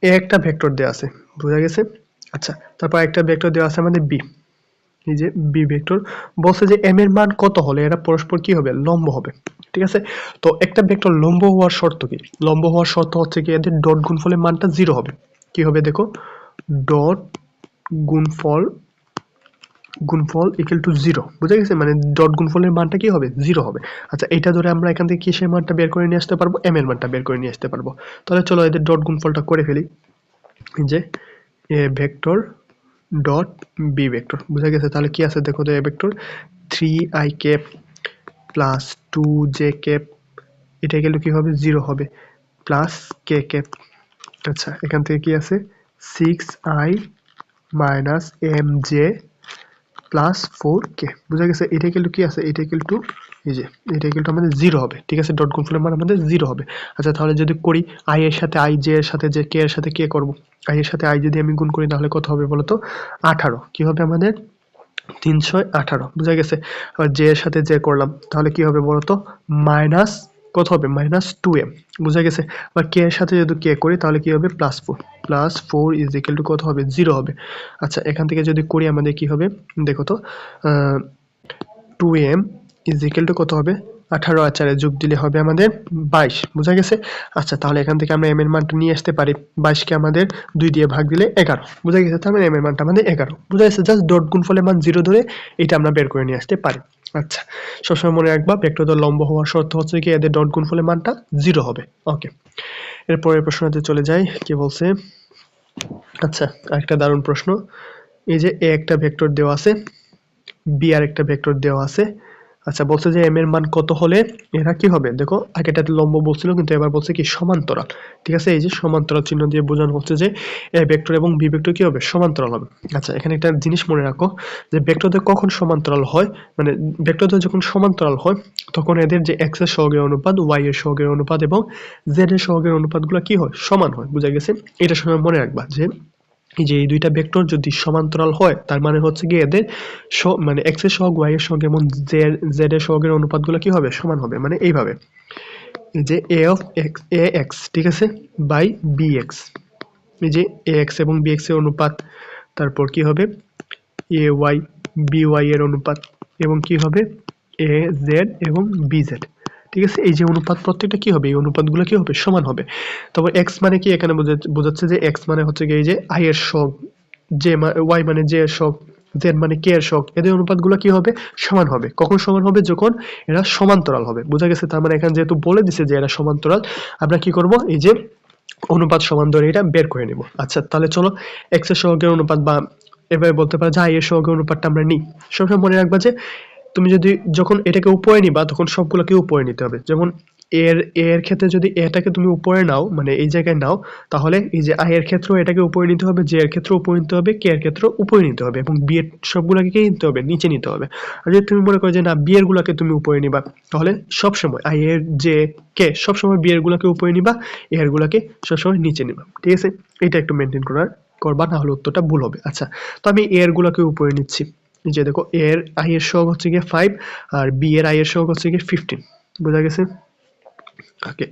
এ একটা ভেক্টর দেওয়া আছে, বোঝা গেছে? আচ্ছা, তারপর একটা ভেক্টর দেওয়া আছে আমাদের বি, এই যে বি ভেক্টর। বলছে যে এম এর মান কত হলে এরা পরস্পর কি হবে? লম্ব হবে। ঠিক আছে, তো একটা ভেক্টর লম্ব হওয়ার শর্ত কি? লম্ব হওয়ার শর্ত হচ্ছে কি এদের ডট গুণফলের মানটা 0 হবে। কি হবে দেখো? ডট গুণফল ইকুয়াল টু 0। বুঝা গেছে? মানে ডট গুণফলের মানটা কি হবে? 0 হবে। আচ্ছা, এটা ধরে আমরা এখান থেকে কিসের মানটা বের করে নিয়ে আসতে পারবো? এম এর মানটা বের করে নিয়ে আসতে পারবো। তাহলে চলো এদের ডট গুণফলটা করে ফেলি। যে এ ভেক্টর ডট বি ভেক্টর। বুঝা গেছে? তাহলে কি আছে দেখো তো, a vector 3i cap plus 2j cap, এটা গেলে কি হবে? 0 হবে, প্লাস কে ক্যাপ। আচ্ছা, এখান থেকে কি আছে? 6i minus mj plus 4k। বুঝা গেছে? এটা কিন্তু কি আছে? এটা কিন্তু এই যে এটা কিন্তু আমাদের 0 হবে। ঠিক আছে, ডট গুণফলের মান আমাদের 0 হবে। আচ্ছা, তাহলে যদি করি i এর সাথে i, j এর সাথে j, k এর সাথে k করব। i এর সাথে i যদি আমি গুণ করি তাহলে কত হবে বলো তো? 18। কি হবে আমাদের? 318। বুঝা গেছে? আবার j এর সাথে j করলাম, তাহলে কি হবে বলো তো? মাইনাস কত হবে? Minus 2m। বুঝা গেছে? আবার k এর সাথে যদি k করি তাহলে কি হবে? Plus 4। Plus 4 is equal to কত হবে? 0 হবে। আচ্ছা, এখান থেকে যদি করি আমাদের কি হবে দেখো তো, 2m ইজ ইকুয়াল টু কত হবে? 18 আর 4 যোগ দিলে হবে আমাদের 22। বুঝা গেছে? আচ্ছা, তাহলে এখান থেকে আমরা m এর মানটা নিয়ে আসতে পারি। 22 কে আমাদের 2 দিয়ে ভাগ দিলে 11। বুঝা গেছে? তার মানে m এর মানটা আমাদের 11। বুঝা গেছে? জাস্ট ডট গুণফলের মান 0 ধরে এটা আমরা বের করে নিয়ে আসতে পারি। আচ্ছা, সবসময় মনে রাখবা ভেক্টরদের লম্ব হওয়ার শর্ত হচ্ছে কি এদের ডট গুণফলের মানটা 0 হবে। ওকে, এরপরের প্রশ্নতে চলে যাই। কি বলছে? আচ্ছা, আরেকটা দারুণ প্রশ্ন। এই যে এ একটা ভেক্টর দেওয়া আছে, বি আর একটা ভেক্টর দেওয়া আছে, আচ্ছা, বলছে যে m এর মান কত হলে এরা কি হবে, দেখো আগেটাতে লম্ব বলছিল কিন্তু এবার বলছে কি সমান্তরাল। ঠিক আছে, এই যে সমান্তরাল চিহ্ন দিয়ে বোঝানো হচ্ছে যে a ভেক্টর এবং b ভেক্টর কি হবে, সমান্তরাল হবে। আচ্ছা, এখানে একটা জিনিস মনে রাখো যে ভেক্টরদের কখন সমান্তরাল হয়, মানে ভেক্টরদের যখন সমান্তরাল হয় তখন এদের যে x এর সহগের অনুপাত, y এর সহগের অনুপাত এবং z এর সহগের অনুপাতগুলো কি হয়, সমান হয়। বুঝা গেছে? এটা সময় মনে রাখবা যে এই যে এই দুইটা ভেক্টর যদি সমান্তরাল হয় তার মানে হচ্ছে কি এদের মানে x এর সহগ y এর সহগ এবং z এর সহগের অনুপাতগুলো কি হবে, সমান হবে। মানে এইভাবে এই যে a of x ax, ঠিক আছে, বাই bx, এই যে ax এবং bx এর অনুপাত, তারপর কি হবে ay by এর অনুপাত এবং কি হবে az এবং bz। ঠিক আছে, এই যে অনুপাত প্রত্যেকটা কি হবে, এই অনুপাতগুলো কি হবে, সমান হবে। তবে x মানে কি, এখানে বোঝাচ্ছে যে x মানে হচ্ছে কি এই যে i এর সহগ, y মানে j এর সহগ, z মানে k এর সহগ, এদের অনুপাতগুলো কি হবে, সমান হবে। কখন সমান হবে, যখন এরা সমান্তরাল হবে। বোঝা গেছে? তার মানে এখানে যেহেতু বলে দিছে যে এরা সমান্তরাল, আমরা কি করব, এই যে অনুপাত সমান ধরে এটা বের করে নেব। আচ্ছা, তাহলে চলো x এর সহগের অনুপাত বা এভাবে বলতে পারো যে i এর সহগের অনুপাতটা আমরা নিই। সবসময় মনে রাখবা যে তুমি যদি যখন এটাকে উপরে নিবা তখন সবগুলোকে উপরে নিতে হবে। যেমন এর ক্ষেত্রে যদি এটাকে তুমি উপরে নাও, মানে এই জায়গায় নাও, তাহলে এই যে i এর ক্ষেত্রেও এটাকে উপরে নিতে হবে, j এর ক্ষেত্রেও উপরে নিতে হবে, k এর ক্ষেত্রেও উপরে নিতে হবে এবং b এর সবগুলোকে কি নিতে হবে, নিচে নিতে হবে। আর যদি তুমি মনে করো যে না b এর গুলোকে তুমি উপরে নিবা, তাহলে সবসময় i এর j k সবসময় b এর গুলোকে উপরে নিবা, a এর গুলোকে সবসময় নিচে নিবা। ঠিক আছে, এটা একটু মেনটেন করবা, না হলে উত্তরটা ভুল হবে। আচ্ছা, তো আমি a এর গুলোকে উপরে নিচ্ছি। যে দেখো এর i এর সহগ হচ্ছে গিয়ে 5 আর b এর i এর সহগ হচ্ছে গিয়ে 15। বোঝা গেছে? ওকে।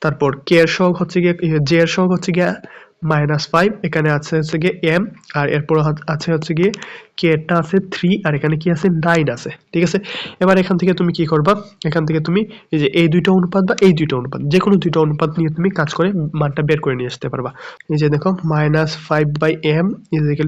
তারপর k এর সহগ হচ্ছে গিয়ে j এর সহগ হচ্ছে গিয়ে -5, এখানে আছে হচ্ছে গিয়ে m, আর এরপর আছে হচ্ছে গিয়ে k এরটা আছে 3 আর এখানে কি আছে 9 আছে। ঠিক আছে, এবার এখান থেকে তুমি কি করবা, এখান থেকে তুমি এই যে এই দুইটা অনুপাত বা এই দুইটা অনুপাত যে কোনো দুইটা অনুপাত নিয়ে তুমি কাজ করে মানটা বের করে নিয়ে আসতে পারবা। এই যে দেখো -5/m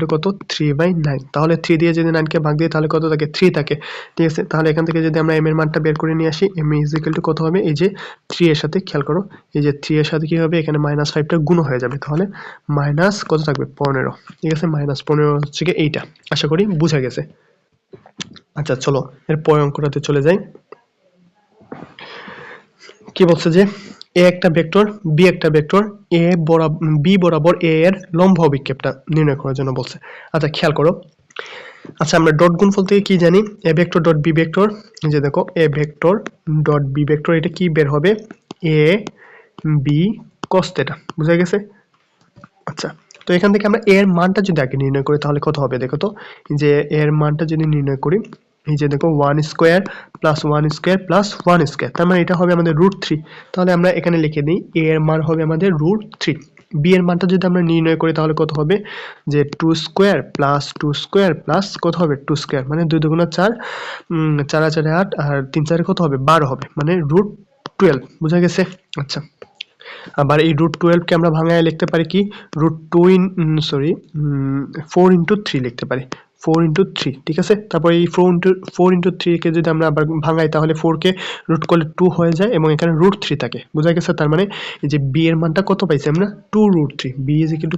= কত, 3/9। তাহলে 3 দিয়ে যদি 9 কে ভাগ দিই তাহলে কত থাকে, 3 থাকে। ঠিক আছে, তাহলে এখান থেকে যদি আমরা m এর মানটা বের করে নিয়ে আসি, m = কত হবে, এই যে 3 এর সাথে খেয়াল করো, এই যে 3 এর সাথে কি হবে, এখানে -5 টা গুণ হয়ে যাবে, তাহলে মাইনাস কত থাকবে, 15। ঠিক আছে, -15 হচ্ছে কি এইটা। আশা করি বুঝা গেছে। আচ্ছা, চলো এর পরের অঙ্কটাতে চলে যাই। কি বলছে যে a একটা ভেক্টর, b একটা ভেক্টর, b বরাবর a এর লম্ব অভিক্ষেপটা নির্ণয় করার জন্য বলছে। আচ্ছা, খেয়াল করো। আচ্ছা, আমরা ডট গুণফল থেকে কি জানি, a vector dot b vector, যে দেখো a vector dot b vector, এটা কি বের হবে, a b cos θ। বুঝা গেছে? আচ্ছা, তো এখান থেকে আমরা এর মানটা যদি আগে নির্ণয় করি তাহলে কত হবে, দেখো তো, যে এর মানটা যদি নির্ণয় করি, এই যে দেখো 1 square plus 1 square plus 1 square, তার মানে এটা হবে আমাদের √3। তাহলে আমরা এখানে লিখে দিই a এর মান হবে আমাদের √3। b এর মানটা যদি আমরা নির্ণয় করি তাহলে কত হবে, যে 2 স্কয়ার প্লাস 2 স্কয়ার প্লাস কত হবে, 2 স্কয়ার, মানে 2 দুগুণা 4, 4 আর 4 8 আর 3 4 কত হবে, 12 হবে, মানে √12। বুঝা গেছে? আচ্ছা, আবার এই √12 কে আমরা ভাঙায় লিখতে পারি কি, √4 into 3 লিখতে পারি, 4 into 3। ঠিক আছে, তারপর এই 4 into 3 কে যদি আমরা আবার ভাঙাই তাহলে 4 কে রুট করলে 2 হয়ে যায় এবং এখানে √3 থাকে। বোঝা গেছে? তার মানে এই যে b এর মানটা কত পাইছি আমরা, 2√3। b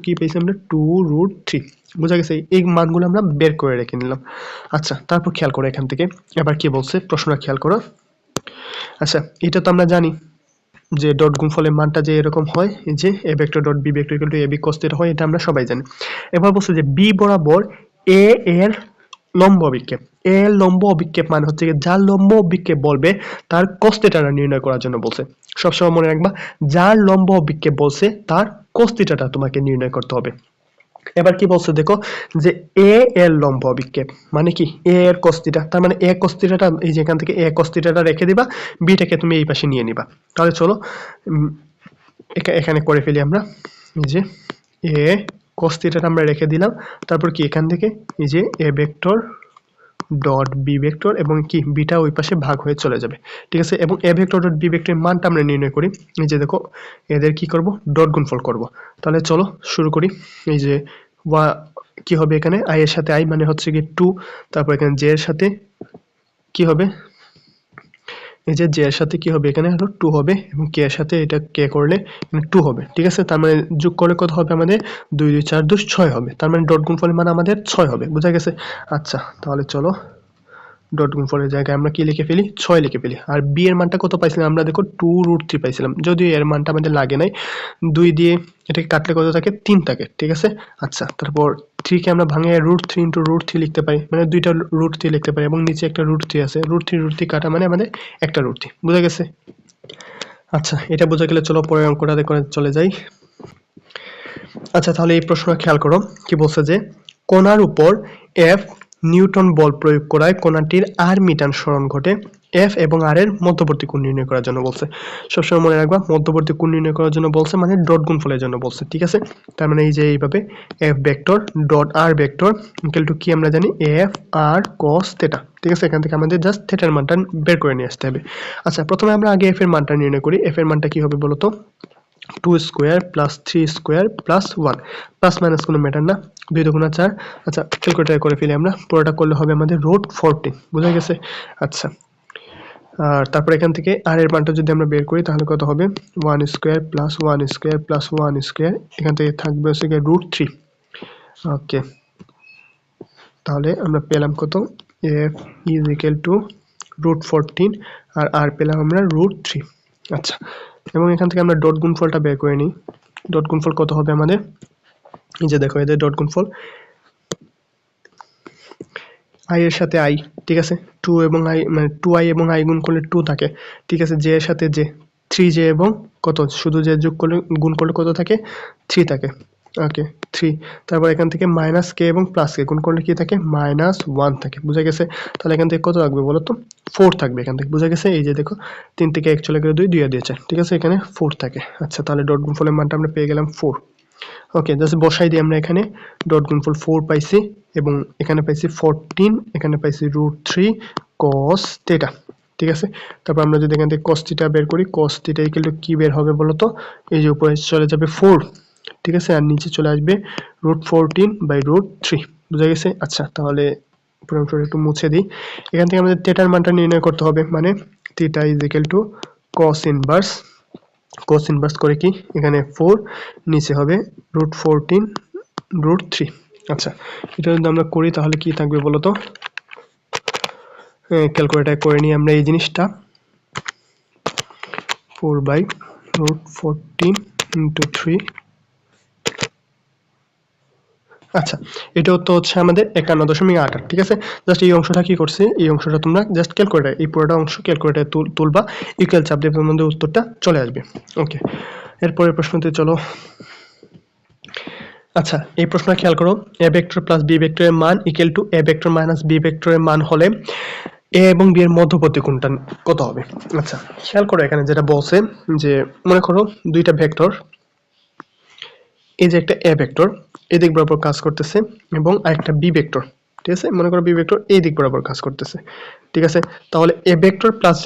কি পাইছি আমরা, 2√3। বোঝা গেছে? এই মানগুলো আমরা বের করে রেখে নিলাম। আচ্ছা, তারপর খেয়াল করো এখান থেকে এবার কি বলছে, প্রশ্নটা খেয়াল করো। আচ্ছা, এটা তো আমরা জানি যে ডট গুণফলের মানটা যে এরকম হয়, এই যে a vector dot b vector equal two ab cos θ হয়, এটা আমরা সবাই জানি। এবার বলছে যে b বরাবর a এর লম্ব অভিক্ষেপ, a এর লম্ব অভিক্ষেপ মানে হচ্ছে যার লম্ব অভিক্ষেপ বলবে তার cos θ নির্ণয় করার জন্য বলছে। সবসময় মনে রাখবা, যার লম্ব অভিক্ষেপ বলছে তার cos θ তোমাকে নির্ণয় করতে হবে। এবার কি বলছে দেখো, যে a এর লম্ব অভিক্ষেপ মানে কি, a এর cos θ, তার মানে a cos θ টা এই যে এখান থেকে a cos θ টা রেখে দিবা, b টাকে তুমি এই পাশে নিয়ে নিবা। তাহলে চলো এখানে করে ফেলি আমরা, এই যে a cos θ টা আমরা রেখে দিলাম, তারপর কি এখান থেকে এই যে a vector dot b vector এবং কি বিটা ওই পাশে ভাগ হয়ে চলে যাবে। ঠিক আছে, এবং a ভেক্টর ডট b ভেক্টরের মানটা আমরা নির্ণয় করি। এই যে দেখো এদের কি করব, ডট গুণফল করব। তাহলে চলো শুরু করি। এই যে কি হবে, এখানে i এর সাথে i মানে হচ্ছে কি 2, তারপর এখানে j এর সাথে কি হবে, এই যে j এর সাথে কি হবে, এখানে হলো 2 হবে এবং k এর সাথে এটা k করলে এখানে 2 হবে। ঠিক আছে, তার মানে যোগ করলে কত হবে আমাদের, 2 2 4 2 6 হবে, তার মানে ডট গুণফলের মান আমাদের 6 হবে। বুঝা গেছে? আচ্ছা, তাহলে চলো ডট গুণফলের জায়গায় আমরা কি লিখে ফেলি 6 লিখে ফেলি। আর বি এর মানটা কত পাইছিলাম আমরা, দেখো 2√3 পাইছিলাম, যদিও এর মানটা আমাদের লাগে নাই। 2 দিয়ে এটাকে কাটলে কত থাকে 3 থাকে, ঠিক আছে। আচ্ছা তারপর 3 কে আমরা ভাঙিয়ে √3 * √3 লিখতে পারি, মানে দুইটা √3 লিখতে পারি এবং নিচে একটা √3 আছে, √3 কাটা মানে আমাদের একটা √3, বুঝা গেছে। আচ্ছা এটা বোঝা গেলে চলো পরের অঙ্কটা করে চলে যাই। আচ্ছা তাহলে এই প্রশ্নটা খেয়াল করো, কি বলছে যে কণার উপর F নিউটন বল প্রয়োগ করায় কণাটির r মিটার সরণ ঘটে, F এবং r এর মধ্যবর্তী কোণ নির্ণয় করার জন্য বলছে। সবসময় মনে রাখবা মধ্যবর্তী কোণ নির্ণয় করার জন্য বলছে মানে ডট গুণফলের জন্য বলছে, ঠিক আছে। তার মানে এই যে এইভাবে F vector dot r vector equal to কি আমরা জানি F r cos θ, ঠিক আছে। এখান থেকে আমাদের জাস্ট থিটার মানটা বের করে নিয়ে আসতে হবে। আচ্ছা প্রথমে আমরা আগে F এর মানটা নির্ণয় করি। F এর মানটা কি হবে বলো তো, 2 square plus 3 square plus 1, plus minus কোনো ম্যাটার না, 2 দুগুণা 4। আচ্ছা ক্যালকুলেটর করে ফেলি আমরা, পুরোটা করলে হবে আমাদের √14, বুঝা গেছে। আচ্ছা আর তারপর এখান থেকে r এর মানটা যদি আমরা বের করি তাহলে কত হবে 1 square plus 1 square plus 1 square, এখান থেকে থাকবে হচ্ছে √3। ওকে তাহলে আমরা পেলাম কত, f ইজ ইকুয়াল টু √14 আর r পেলাম আমরা √3। আচ্ছা এবং এখান থেকে আমরা ডট গুণফলটা বের করে নিই। ডট গুণফল কত হবে আমাদের, এই যে দেখো এদের ডট গুণফল i এর সাথে i, ঠিক আছে, 2 এবং i মানে 2i এবং i গুণ করলে 2 থাকে, ঠিক আছে। j এর সাথে j, 3j এবং কত শুধু j যোগ করলে গুণ করলে কত থাকে 3 থাকে। ওকে 3, তারপর এখান থেকে মাইনাস k এবং প্লাস k গুণ করলে কি থাকে -1 থাকে, বুঝা গেছে। তাহলে এখান থেকে কত থাকবে বলো তো 4 থাকবে এখান থেকে, বুঝা গেছে। এই যে দেখো 3 থেকে 1 চলে গেলে 2, 2 আর 2 4, ঠিক আছে, এখানে 4 থাকে। আচ্ছা তাহলে ডট গুণফলের মানটা আমরা পেয়ে গেলাম 4। ওকে জাস্ট বসাই দিই আমরা এখানে, ডট গুণফল 4 পাইছি এবং এখানে পাইছি 14, এখানে পাইছি √3 cos θ, ঠিক আছে। তারপর আমরা যদি এখান থেকে cos θ বের করি, cos θ ইকুয়াল টু কি বের হবে বলো তো, এই যে উপরে চলে যাবে 4, ঠিক আছে, আর নিচে চলে আসবে √14/√3, বুঝা গেছে। আচ্ছা তাহলে পুরো অংশটা একটু মুছে দিই। এখান থেকে আমাদের θ এর মানটা নির্ণয় করতে হবে, মানে θ is equal to cos inverse করে কি এখানে 4, নিচে হবে √14/√3। আচ্ছা এটা যদি আমরা করি তাহলে কি থাকবে বলো তো, ক্যালকুলেটর করে নিই আমরা এই জিনিসটা, 4/√14 * 3। আচ্ছা এটাও তো হচ্ছে আমাদের 51.88, ঠিক আছে। জাস্ট এই অংশটা কি করছে, এই অংশটা তোমরা জাস্ট ক্যালকুলেটর এই পুরোটা অংশ ক্যালকুলেটরে তুলবা, ইকুয়াল চাপ দিয়ে তোমাদের উত্তরটা চলে আসবে। ওকে এরপরের প্রশ্নতে চলো। আচ্ছা এই প্রশ্নটা খেয়াল করো, a ভেক্টর প্লাস b ভেক্টরের মান equal to a vector minus b ভেক্টরের মান হলে a এবং b এর মধ্যবর্তী কোণটা কত হবে। আচ্ছা খেয়াল করো এখানে যেটা বলছে যে মনে করো দুইটা ভেক্টর, এই যে একটা a ভেক্টর এই দিক বরাবর কাজ করতেছে এবং আরেকটা b ভেক্টর, ঠিক আছে, মনে করো b ভেক্টর এই দিক বরাবর কাজ করতেছে, ঠিক আছে। তাহলে a vector plus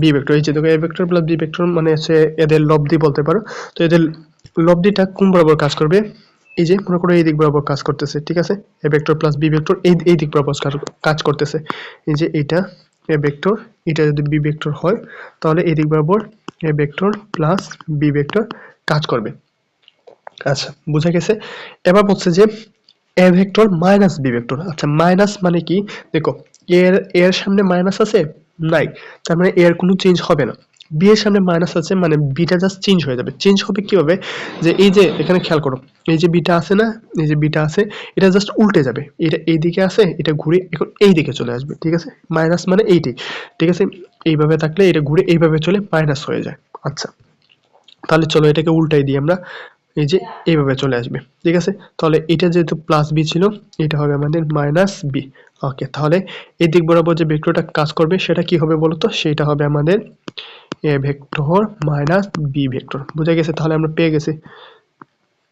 b vector, এই যে দেখো a vector plus b vector মানে হচ্ছে এদের লব্ধি বলতে পারো। তো এদের লব্ধিটা কোন বরাবর কাজ করবে, এই যে মনে করো এই দিক বরাবর কাজ করতেছে, ঠিক আছে। a vector plus b vector এই দিক বরাবর কাজ করতেছে, এই যে এটা a ভেক্টর, এটা যদি b ভেক্টর হয় তাহলে এই দিক বরাবর a vector plus b vector কাজ করবে। আচ্ছা বুঝা গেছে। এবার বলছে যে a vector minus b vector. আচ্ছা মাইনাস মানে কি, দেখো এর সামনে মাইনাস আছে নাই, তার মানে এর কোনো চেঞ্জ হবে না। b এর সামনে মাইনাস আছে মানে বিটা জাস্ট চেঞ্জ হয়ে যাবে। চেঞ্জ হবে কি হবে, যে এই যে এখানে খেয়াল করো এই যে বিটা আছে না, এই যে বিটা আছে এটা জাস্ট উল্টে যাবে, এটা এই দিকে আছে এটা ঘুরে এখন এই দিকে চলে আসবে, ঠিক আছে। মাইনাস মানে এইটাই, ঠিক আছে, এইভাবে থাকলে এটা ঘুরে এইভাবে চলে মাইনাস হয়ে যায়। আচ্ছা তাহলে চলো এটাকে উল্টাই দিই আমরা, এই যে এইভাবে চলে আসবে, ঠিক আছে। তাহলে এটা যেহেতু প্লাস বি ছিল এটা হবে আমাদের মাইনাস বি। ওকে তাহলে এই দিক বরাবর যে ভেক্টরটা কাজ করবে সেটা কি হবে বলতো, সেটা হবে আমাদের a vector minus B vector, বুঝা গেছে। তাহলে আমরা পেয়ে গেছি,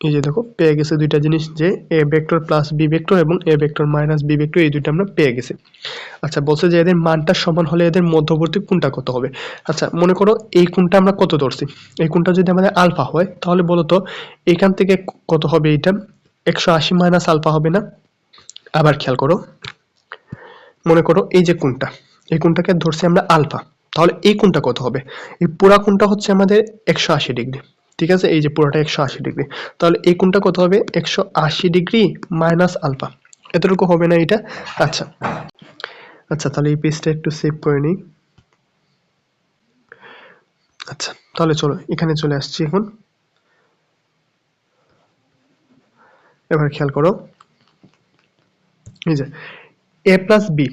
এই যে দেখো পেয়ে গেছে দুইটা জিনিস, যে এ ভেক্টর প্লাস বি ভেক্টর এবং A vector minus B vector, এই দুইটা আমরা পেয়ে গেছি। আচ্ছা বলছে যে এদের মানটা সমান হলে এদের মধ্যবর্তী কোণটা কত হবে। আচ্ছা মনে করো এই কোণটা আমরা কত ধরছি, এই কোণটা যদি আমাদের আলফা হয় তাহলে বলো তো এখান থেকে কত হবে, এটা 180 মাইনাস আলফা হবে না। আবার খেয়াল করো, মনে করো এই যে কোণটা, এই কোণটাকে ধরছি আমরা আলফা, তাহলে এই কোণটা কত হবে, এই পুরা কোণটা হচ্ছে আমাদের 180 ডিগ্রি, ঠিক আছে, এই যে পুরোটা 180 ডিগ্রি, তাহলে এই কোণটা কত হবে 180 ডিগ্রি মাইনাস আলফা, এতটুকু হবে না এটা। আচ্ছা আচ্ছা, তাহলে এই পেজটা একটু সেভ করে নিই। আচ্ছা, তাহলে চলো এখানে চলে আসছি এখন। এবার খেয়াল করো, এই যে a প্লাস বি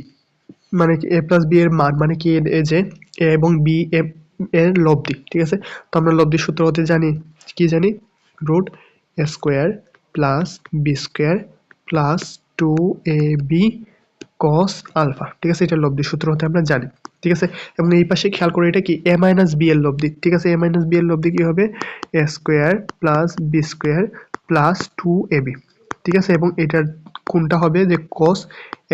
মানে কি, a প্লাস বি এর মান মানে কি, এই যে a এবং b এর লব্ধি, ঠিক আছে। তো আমরা লব্ধির সূত্র হতে জানি, কি জানি, root a square plus b square plus 2ab cos alpha, ঠিক আছে। এটা লব্ধির সূত্র হতে আমরা জানি, ঠিক আছে। এবং এই পাশে খেয়াল করে, এটা কি a মাইনাস বি এর লব্ধি, ঠিক আছে। a মাইনাস বি এর লব্ধি কি হবে, a square plus b square plus 2ab, ঠিক আছে। এবং এটার কোনটা হবে, যে cos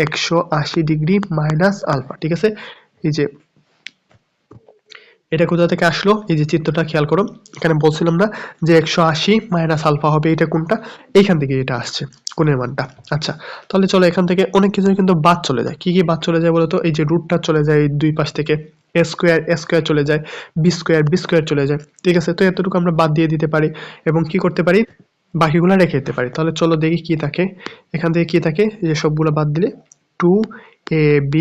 180 ডিগ্রি মাইনাস আলফা, ঠিক আছে। এই যে এটা কোথা থেকে আসলো, এই যে চিত্রটা খেয়াল করো, এখানে বলছিলাম না যে 180 মাইনাস আলফা হবে, এটা কোনটা, এইখান থেকে এটা আসছে কোণের মানটা। আচ্ছা, তাহলে চলো এখান থেকে অনেক কিছু কিন্তু বাদ চলে যায়। কি কি বাদ চলে যায় বলতো, এই যে রুটটা চলে যায় এই দুই পাশ থেকে, এ স্কোয়ার চলে যায়, বি স্কোয়ার চলে যায়, ঠিক আছে। তো এতটুকু আমরা বাদ দিয়ে দিতে পারি এবং কি করতে পারি, বাকিগুলো রেখে দিতে পারি। তাহলে চলো দেখি কি থাকে, এখান থেকে কি থাকে, এই যে সবগুলো বাদ দিলে 2ab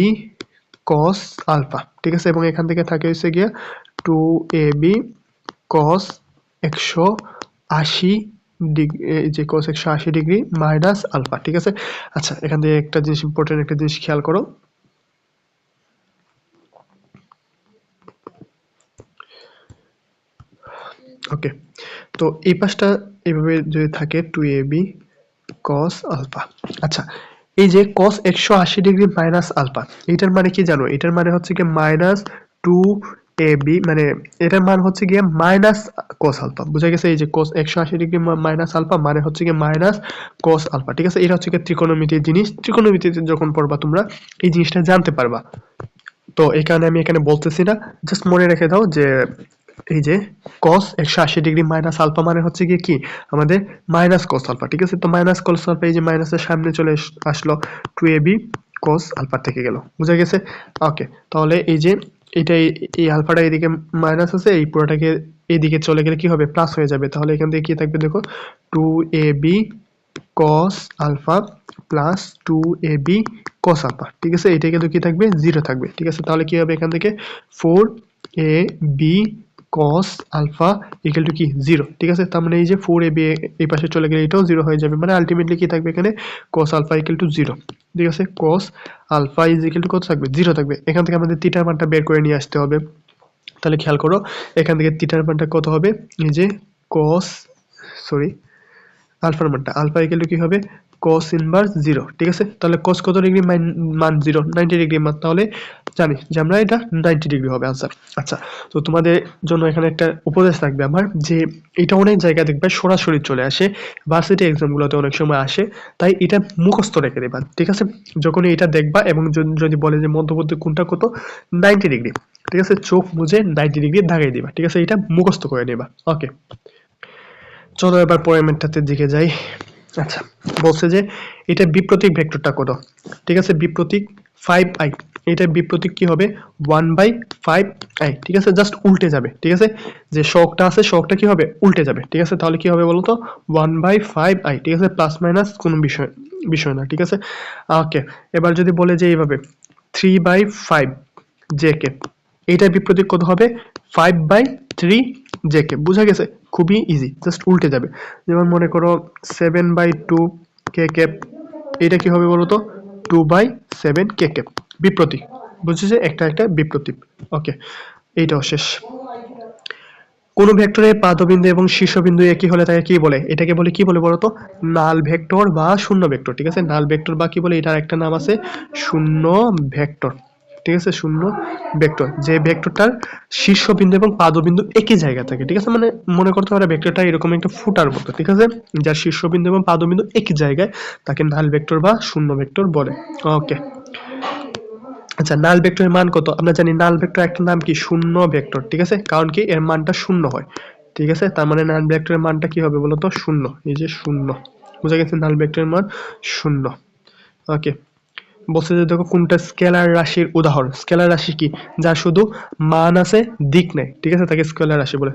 cos আলফা, ঠিক আছে। এবং এখান থেকে থাকে হচ্ছে গিয়া 2ab cos 180 ডিগ্রি, এই যে cos 180 ডিগ্রি মাইনাস আলফা, ঠিক আছে। আচ্ছা, এখান থেকে একটা জিনিস, ইম্পর্টেন্ট একটা জিনিস খেয়াল করো, ওকে। তো এই পাশটা এইভাবে যদি থাকে 2ab cos আলফা, আচ্ছা, এই যে cos 180 ডিগ্রি মাইনাস আলফা, এটার মানে কি জানো, এটার মানে হচ্ছে কি মাইনাস 2ab, মানে এটার মান হচ্ছে গিয়ে মাইনাস cos আলফা, বুঝা গেছে। এই যে cos 180 ডিগ্রি মাইনাস আলফা মানে হচ্ছে গিয়ে মাইনাস cos আলফা, ঠিক আছে। এটা হচ্ছে কি ত্রিকোণমিতির জিনিস, ত্রিকোণমিতিতে যখন পড়বা তোমরা এই জিনিসটা জানতে পারবা। তো এই কারণে আমি এখানে বলতেছি না, জাস্ট মনে রেখে দাও যে এই যে cos 180 ডিগ্রি মাইনাস আলফা মানে হচ্ছে গিয়ে কি, আমাদের মাইনাস cos আলফা, ঠিক আছে। তো মাইনাস cos আলফা, এই যে মাইনাসের সামনে চলে আসলো, 2ab cos আলফা থেকে গেল, বুঝা গেছে। ওকে, তাহলে এই যে এটা, এই আলফাটা এদিকে মাইনাস আছে, এই পুরোটাকে এদিকে চলে গেলে কি হবে, প্লাস হয়ে যাবে। তাহলে এখান থেকে কি থাকবে দেখো, 2ab cos alpha plus 2ab cos alpha, ঠিক আছে। এটা কিন্তু কি থাকবে, 0 থাকবে, ঠিক আছে। তাহলে কি হবে, এখান থেকে 4ab cos alpha equal to কি 0, ঠিক আছে। তার মানে এই যে 4ab এই পাশে চলে গেলে এটাও 0 হয়ে যাবে, মানে আলটিমেটলি কি থাকবে এখানে, cos আলফা ইকুয়াল টু 0, ঠিক আছে। cos alpha is equal to কত থাকবে, 0 থাকবে। এখান থেকে আমাদের থিটার মানটা বের করে নিয়ে আসতে হবে। তাহলে খেয়াল করো, এখান থেকে থিটার মানটা কত হবে, এই যে cos, সরি, আলফার মানটা, আলফা ইকুয়াল টু কি হবে, cos ইনভার্স 0, ঠিক আছে। তাহলে cos কত ডিগ্রি, মান 0, 90 ডিগ্রি মান, তাহলে জানি যে আমরা এটা 90 ডিগ্রি হবে आंसर। আচ্ছা, তো তোমাদের জন্য এখানে একটা উপদেশ থাকবে আমার, যে এটা অনেক জায়গায় দেখবে সরাসরি চলে আসে, ভার্সিটি এক্সামগুলোতে অনেক সময় আসে, তাই এটা মুখস্থ রেখে দেবা, ঠিক আছে। যখনই এটা দেখবা এবং যদি বলে যে মধ্যবর্তী কোণটা কত, 90 ডিগ্রি, ঠিক আছে, চোখ মুজে 90 ডিগ্রি দাগিয়ে দিবা, ঠিক আছে। এটা মুখস্থ করে নেবা, ওকে। চলো এবার পরের ম্যাথটাতে দিকে যাই। আচ্ছা, বলছে যে এটা বিপ্রতীক ভেক্টরটা কত, ঠিক আছে। বিপ্রতীক 5i, এটা বিপ্রতীক কি হবে, 1/5i, ঠিক আছে। জাস্ট উল্টে যাবে, ঠিক আছে। যে শকটা আছে, শকটা কি হবে, উল্টে যাবে, ঠিক আছে। তাহলে কি হবে বলতো, 1/5i, ঠিক আছে। প্লাস মাইনাস কোনো বিষয় না, ঠিক আছে। ওকে, এবার যদি বলে যে এইভাবে 3/5 jk, এইটার বিপরীত কত হবে, 5/3 jk, বুঝা গেছে, খুবই ইজি, জাস্ট উল্টে যাবে। যেমন মনে করো 7/2 kk, এটা কি হবে বলতো, 2/7 kk, বিপ্রতীক, বুঝেছে, একটা বিপ্রতীক। ওকে, এইটাও শেষ। কোন ভেক্টরের পাদবিন্দু এবং শীর্ষবিন্দু একই হলে তাকে কি বলে, এটাকে বলে কি বলে বলতো, নাল ভেক্টর বা শূন্য ভেক্টর, ঠিক আছে। নাল ভেক্টর বা কি বলে, এটার একটা নাম আছে শূন্য ভেক্টর, ঠিক আছে। শূন্য ভেক্টর, যে ভেক্টরটার শীর্ষবিন্দু এবং পাদবিন্দু একই জায়গায় থাকে, ঠিক আছে। মানে মনে করতে পারে ভেক্টরটা এরকম একটা ফুটার মতো, ঠিক আছে, যার শীর্ষবিন্দু এবং পাদবিন্দু একই জায়গায়, তাকে নাল ভেক্টর বা শূন্য ভেক্টর বলে। ওকে, আচ্ছা, নাল ভেক্টরের মান কত, আমরা জানি নাল ভেক্টর একটা নাম কি, শূন্য ভেক্টর, ঠিক আছে। কারণ কি, এর মানটা শূন্য হয়, ঠিক আছে। তার মানে নাল ভেক্টরের মানটা কি হবে বলতো, শূন্য, এই যে শূন্য, বুঝা গেছে, নাল ভেক্টরের মান শূন্য। ওকে, বলছে যে দেখো কোনটা স্কেলার রাশির উদাহরণ। স্কেলার রাশি কি, যার শুধু মান আছে দিক নেই, ঠিক আছে, তাকে স্কেলার রাশি বলে।